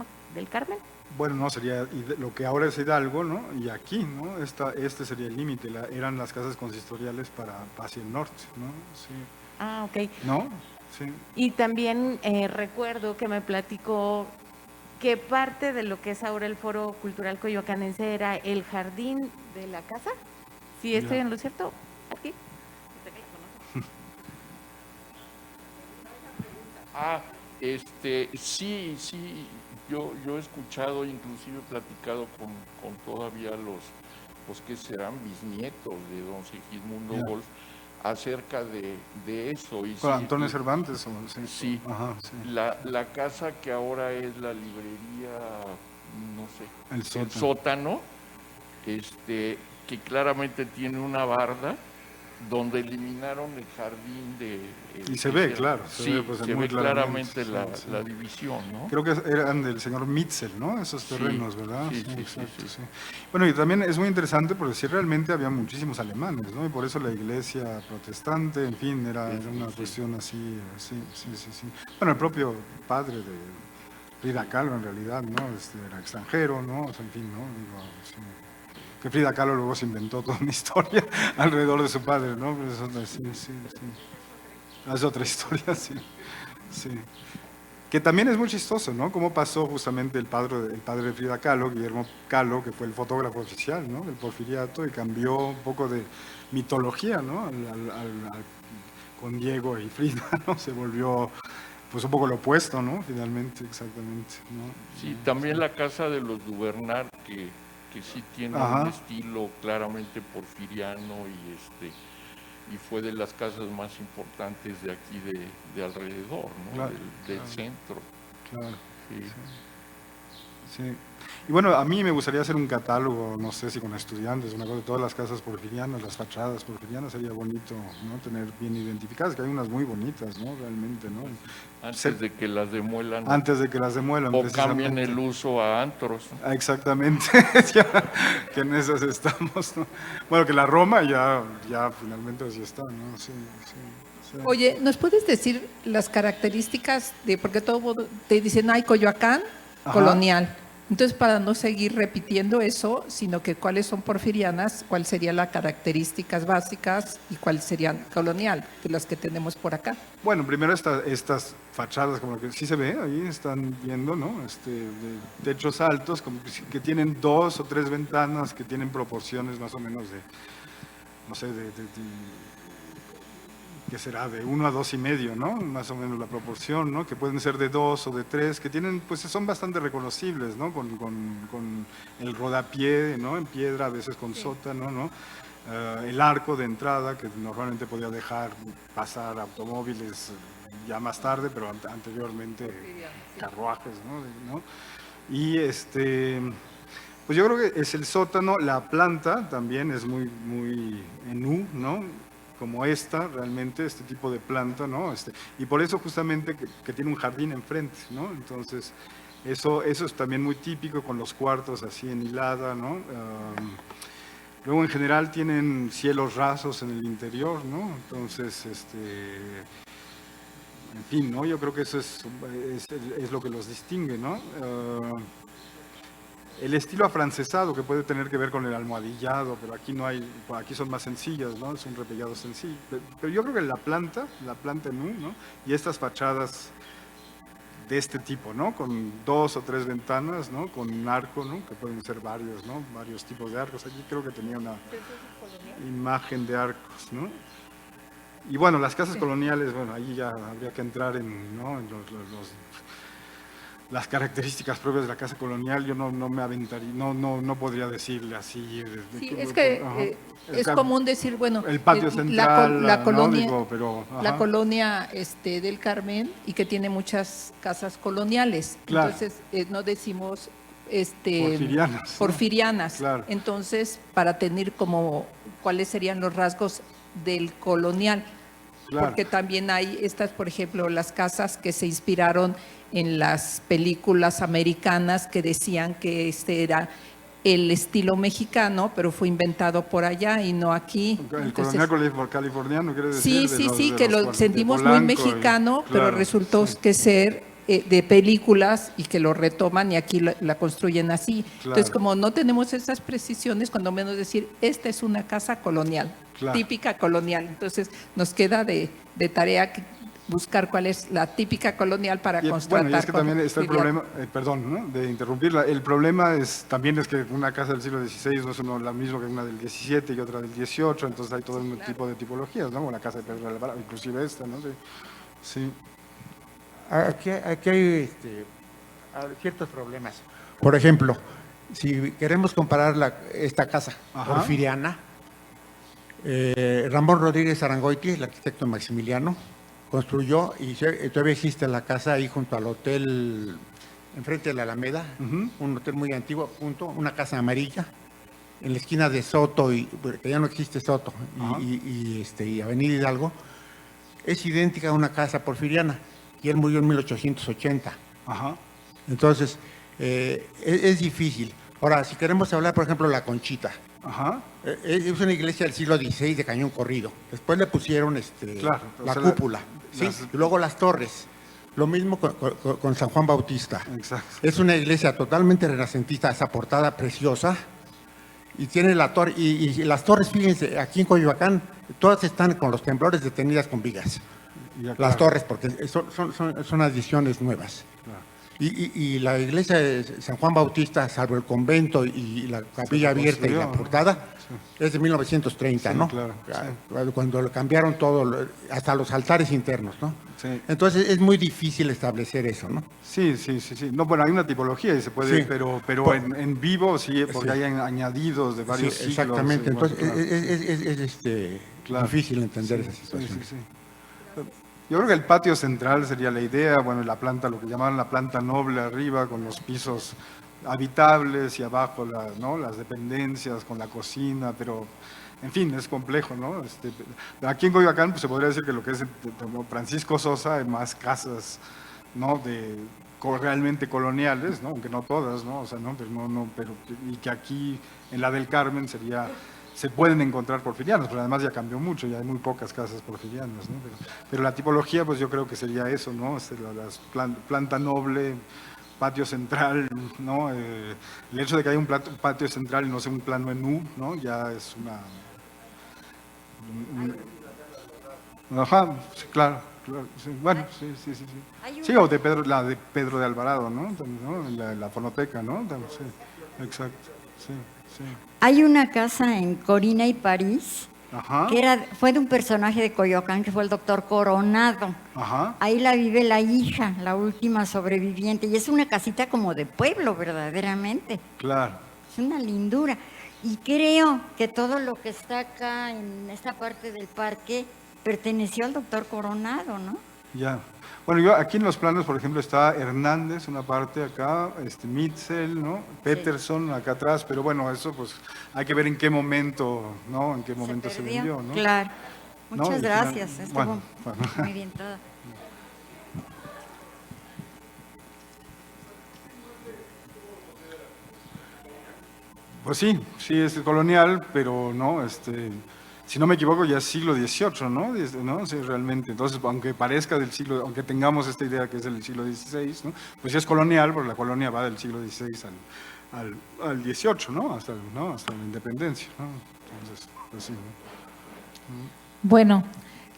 Speaker 7: Carmen.
Speaker 2: Bueno, no, sería lo que ahora es Hidalgo, ¿no? Y aquí, ¿no? Este sería el límite, eran las casas consistoriales hacia el norte, ¿no? Sí.
Speaker 7: Ah, ok.
Speaker 2: ¿No? Sí.
Speaker 7: Y también recuerdo que me platicó que parte de lo que es ahora el Foro Cultural Coyoacanense era el jardín de la casa. ¿Sí estoy
Speaker 2: Ya.
Speaker 7: en lo cierto? ¿Aquí?
Speaker 4: Sí, yo he escuchado, inclusive he platicado con todavía los que serán bisnietos de don Segismundo
Speaker 2: Ya.
Speaker 4: Wolf acerca de eso. Y
Speaker 2: ¿Con
Speaker 4: sí,
Speaker 2: Antonio Cervantes? Sí.
Speaker 4: Sí,
Speaker 2: Ajá, sí.
Speaker 4: la casa que ahora es la librería, no sé,
Speaker 2: El
Speaker 4: sótano, que claramente tiene una barda donde eliminaron el jardín de...
Speaker 2: Y se ve, claro, se
Speaker 4: Sí,
Speaker 2: ve, pues,
Speaker 4: se
Speaker 2: muy
Speaker 4: ve claramente
Speaker 2: claramente, sí,
Speaker 4: la
Speaker 2: sí.
Speaker 4: división, ¿no?
Speaker 2: Creo que eran del señor Mitzel, ¿no? Esos
Speaker 4: Sí,
Speaker 2: terrenos, ¿verdad?
Speaker 4: sí, sí,
Speaker 2: exacto,
Speaker 4: sí.
Speaker 2: sí. Bueno, y también es muy interesante porque sí realmente había muchísimos alemanes, ¿no? Y por eso la iglesia protestante, en fin, era una cuestión así, sí. Bueno, el propio padre de Frida Kahlo en realidad, ¿no? Era extranjero, ¿no? O sea, en fin, ¿no? Digo, sí. Que Frida Kahlo luego se inventó toda una historia alrededor de su padre, ¿no? Pero eso, sí. Es otra historia, sí. Sí. Que también es muy chistoso, ¿no? Cómo pasó justamente el padre de Frida Kahlo, Guillermo Kahlo, que fue el fotógrafo oficial, ¿no? Del Porfiriato y cambió un poco de mitología, ¿no? Con Diego y Frida, ¿no? Se volvió pues un poco lo opuesto, ¿no? Finalmente, exactamente, ¿no?
Speaker 4: Sí, también la casa de los Duvernar, que sí tiene
Speaker 2: Ajá.
Speaker 4: un estilo claramente porfiriano y fue de las casas más importantes de aquí de alrededor, ¿no?
Speaker 2: Claro,
Speaker 4: del
Speaker 2: claro.
Speaker 4: centro.
Speaker 2: Claro,
Speaker 4: Sí.
Speaker 2: sí. Y bueno, a mí me gustaría hacer un catálogo, no sé si con estudiantes, una cosa de todas las casas porfirianas, las fachadas porfirianas, sería bonito, ¿no? Tener bien identificadas, que hay unas muy bonitas, ¿no? Realmente, ¿no?
Speaker 4: Antes de que las demuelan
Speaker 2: Antes de que las demuelan,
Speaker 4: o
Speaker 2: precisamente.
Speaker 4: cambien el uso a antros.
Speaker 2: Ah, exactamente, que en esas estamos, ¿no? Bueno, que la Roma ya finalmente así está, ¿no? Sí.
Speaker 3: Oye, ¿nos puedes decir las características de, porque todo mundo te dicen, hay Coyoacán,
Speaker 2: Ajá.
Speaker 3: colonial? Entonces, para no seguir repitiendo eso, sino que cuáles son porfirianas, cuáles serían las características básicas y cuáles serían colonial, de las que tenemos por acá.
Speaker 2: Bueno, primero estas fachadas, como que sí se ve, ahí están viendo, ¿no? De techos altos, como que tienen 2 o 3 ventanas, que tienen proporciones más o menos de, no sé, que será de 1 a 2,5, ¿no? Más o menos la proporción, ¿no? Que pueden ser de 2 o de 3, que tienen, pues son bastante reconocibles, ¿no? Con el rodapié, ¿no? En piedra, a veces con sótano, ¿no? El arco de entrada, que normalmente podía dejar pasar automóviles ya más tarde, pero anteriormente carruajes, ¿no? Y pues yo creo que es el sótano, la planta también es muy en U, ¿no? Como realmente, este tipo de planta, ¿no? Y por eso justamente que tiene un jardín enfrente, ¿no? Entonces, eso es también muy típico con los cuartos así en hilada, ¿no? Luego, en general, tienen cielos rasos en el interior, ¿no? Entonces, en fin, ¿no? Yo creo que eso es lo que los distingue, ¿no? El estilo afrancesado que puede tener que ver con el almohadillado, pero aquí no hay, aquí son más sencillas, ¿no? Es un repellado sencillo. Pero yo creo que la planta en U, ¿no? Y estas fachadas de este tipo, ¿no? Con 2 o 3 ventanas, ¿no? Con un arco, ¿no? Que pueden ser varios, ¿no? Varios tipos de arcos. Aquí creo que tenía una imagen de arcos, ¿no? Y bueno, las casas coloniales, bueno, ahí ya habría que entrar en, ¿no? En las características propias de la casa colonial. Yo no me aventaría, no podría decirle así.
Speaker 3: Sí, es que es común decir, bueno,
Speaker 2: el patio central,
Speaker 3: la colonia,
Speaker 2: ¿no? Digo, pero,
Speaker 3: la colonia del Carmen, y que tiene muchas casas coloniales.
Speaker 2: Claro.
Speaker 3: Entonces, no decimos
Speaker 2: ¿no?
Speaker 3: porfirianas.
Speaker 2: Claro.
Speaker 3: Entonces, para tener como cuáles serían los rasgos del colonial.
Speaker 2: Claro.
Speaker 3: Porque también hay estas, por ejemplo, las casas que se inspiraron en las películas americanas, que decían que este era el estilo mexicano, pero fue inventado por allá y no aquí.
Speaker 2: El
Speaker 3: Entonces,
Speaker 2: colonial californiano, ¿quiere decir?
Speaker 3: sí, que lo sentimos muy
Speaker 2: Polanco
Speaker 3: mexicano, pero
Speaker 2: claro,
Speaker 3: resultó
Speaker 2: sí.
Speaker 3: que ser de películas, y que lo retoman y aquí la construyen así.
Speaker 2: Claro.
Speaker 3: Entonces, como no tenemos esas precisiones, cuando menos decir, esta es una casa colonial,
Speaker 2: Claro.
Speaker 3: típica colonial. Entonces, nos queda de tarea buscar cuál es la típica colonial para constatar.
Speaker 2: Bueno, y es que también está el
Speaker 3: porfiriato.
Speaker 2: problema, perdón, ¿no? De interrumpirla, el problema también es que una casa del siglo XVI no es la misma que una del XVII y otra del XVIII, entonces hay todo un tipo de tipologías, ¿no? Como la casa de Pedro de Alvarado, inclusive esta, ¿no? Sí.
Speaker 8: Aquí hay ciertos problemas. Por ejemplo, si queremos comparar esta casa
Speaker 2: Ajá.
Speaker 8: porfiriana, Ramón Rodríguez Arangoiti, el arquitecto Maximiliano, construyó, y todavía existe la casa ahí junto al hotel, enfrente de la Alameda, un hotel muy antiguo, una casa amarilla, en la esquina de Soto, que ya no existe Soto, y Avenida Hidalgo, es idéntica a una casa porfiriana, y él murió en 1880.
Speaker 2: Ajá.
Speaker 8: Entonces, es difícil. Ahora, si queremos hablar, por ejemplo, La Conchita,
Speaker 2: Ajá.
Speaker 8: es una iglesia del siglo XVI de cañón corrido. Después le pusieron
Speaker 2: Claro,
Speaker 8: la
Speaker 2: o sea,
Speaker 8: cúpula, ¿sí? Y luego las torres. Lo mismo con San Juan Bautista.
Speaker 2: Exacto.
Speaker 8: Es una iglesia totalmente renacentista, esa portada preciosa. Y tiene la torre, y las torres, fíjense, aquí en Coyoacán, todas están con los temblores detenidas con vigas.
Speaker 2: Ya, claro.
Speaker 8: Las torres, porque son adiciones nuevas.
Speaker 2: Claro.
Speaker 8: Y la iglesia de San Juan Bautista, salvo el convento y la capilla abierta y la
Speaker 2: construyó,
Speaker 8: portada, es de 1930,
Speaker 2: Sí,
Speaker 8: ¿no?
Speaker 2: claro,
Speaker 8: Cuando lo cambiaron todo, hasta los altares internos, ¿no?
Speaker 2: Sí.
Speaker 8: Entonces es muy difícil establecer eso, ¿no?
Speaker 2: Sí. No, bueno, hay una tipología y se puede,
Speaker 8: Sí.
Speaker 2: pero en vivo sí, porque
Speaker 8: Sí.
Speaker 2: hay añadidos de varios
Speaker 8: Sí,
Speaker 2: siglos.
Speaker 8: exactamente.
Speaker 2: Sí, bueno,
Speaker 8: Entonces
Speaker 2: claro. Claro.
Speaker 8: difícil entender
Speaker 2: Sí,
Speaker 8: esa situación.
Speaker 2: sí. Yo creo que el patio central sería la idea, bueno, la planta, lo que llamaban la planta noble arriba, con los pisos habitables y abajo las dependencias con la cocina, pero en fin, es complejo, ¿no? Aquí en Coyoacán pues, se podría decir que lo que es Francisco Sosa, hay más casas, ¿no? Realmente coloniales, ¿no? Aunque no todas, ¿no? O sea, pero y que aquí en la del Carmen se pueden encontrar porfirianos, pero además ya cambió mucho, ya hay muy pocas casas porfirianas, ¿no? Pero la tipología, pues yo creo que sería eso, ¿no? Planta noble, patio central, ¿no? El hecho de que haya un patio central y no sea un plano en U, ¿no? Ya es Ajá, sí, claro, sí, bueno, sí. Sí, o la de Pedro de Alvarado, ¿no? La fonoteca, ¿no? Sí, exacto, sí.
Speaker 9: Hay una casa en Corina y París,
Speaker 2: Ajá.
Speaker 9: que fue de un personaje de Coyoacán, que fue el doctor Coronado.
Speaker 2: Ajá.
Speaker 9: Ahí la vive la hija, la última sobreviviente, y es una casita como de pueblo, verdaderamente.
Speaker 2: Claro.
Speaker 9: Es una lindura. Y creo que todo lo que está acá en esta parte del parque perteneció al doctor Coronado, ¿no?
Speaker 2: Ya. Bueno, yo aquí en los planos, por ejemplo, está Hernández, una parte acá, Mitzel, ¿no? Peterson acá atrás, pero bueno, eso pues hay que ver en qué momento, ¿no? En qué momento se
Speaker 9: perdió.
Speaker 2: vendió, ¿no?
Speaker 9: Claro.
Speaker 2: ¿No?
Speaker 9: Muchas
Speaker 2: Y
Speaker 9: gracias.
Speaker 2: final-
Speaker 9: Estuvo
Speaker 2: bueno.
Speaker 9: muy bien todo.
Speaker 2: Pues sí, es colonial, pero no, si no me equivoco ya es siglo XVIII, ¿no? Sí, realmente. Entonces, aunque parezca del siglo, aunque tengamos esta idea que es del siglo XVI, ¿no? Pues sí es colonial, porque la colonia va del siglo XVI al XVIII, ¿no? Hasta la independencia, ¿no? Entonces, pues sí, ¿no?
Speaker 1: Bueno,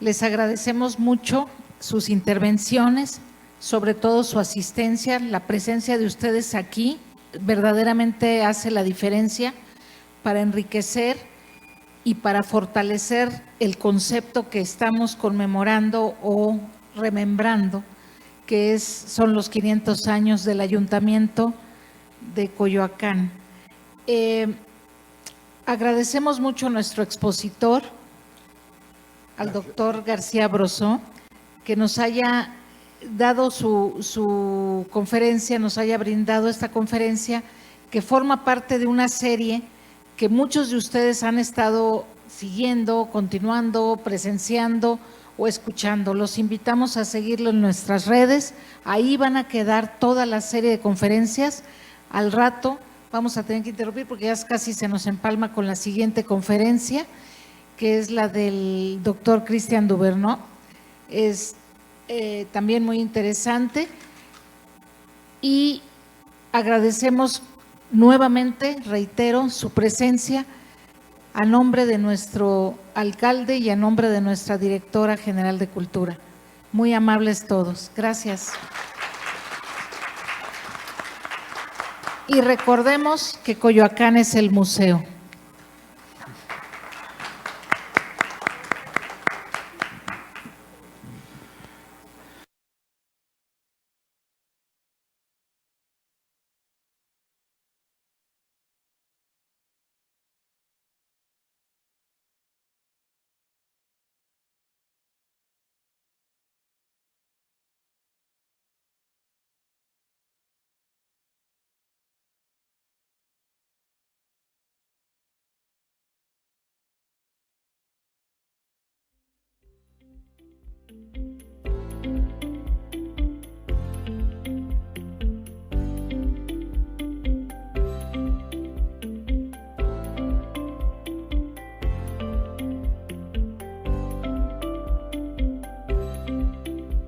Speaker 1: les agradecemos mucho sus intervenciones. sobre todo su asistencia, la presencia de ustedes aquí verdaderamente hace la diferencia para enriquecer y para fortalecer el concepto que estamos conmemorando o remembrando, que son los 500 años del Ayuntamiento de Coyoacán. Agradecemos mucho a nuestro expositor, al doctor García Brosó, que nos haya dado su conferencia, nos haya brindado esta conferencia, que forma parte de una serie que muchos de ustedes han estado siguiendo, continuando, presenciando o escuchando. Los invitamos a seguirlo en nuestras redes, ahí van a quedar toda la serie de conferencias. Al rato vamos a tener que interrumpir porque ya casi se nos empalma con la siguiente conferencia, que es la del doctor Cristian Duvernoz. Es también muy interesante y agradecemos nuevamente, reitero, su presencia a nombre de nuestro alcalde y a nombre de nuestra directora general de Cultura. Muy amables todos. Gracias. Y recordemos que Coyoacán es el museo.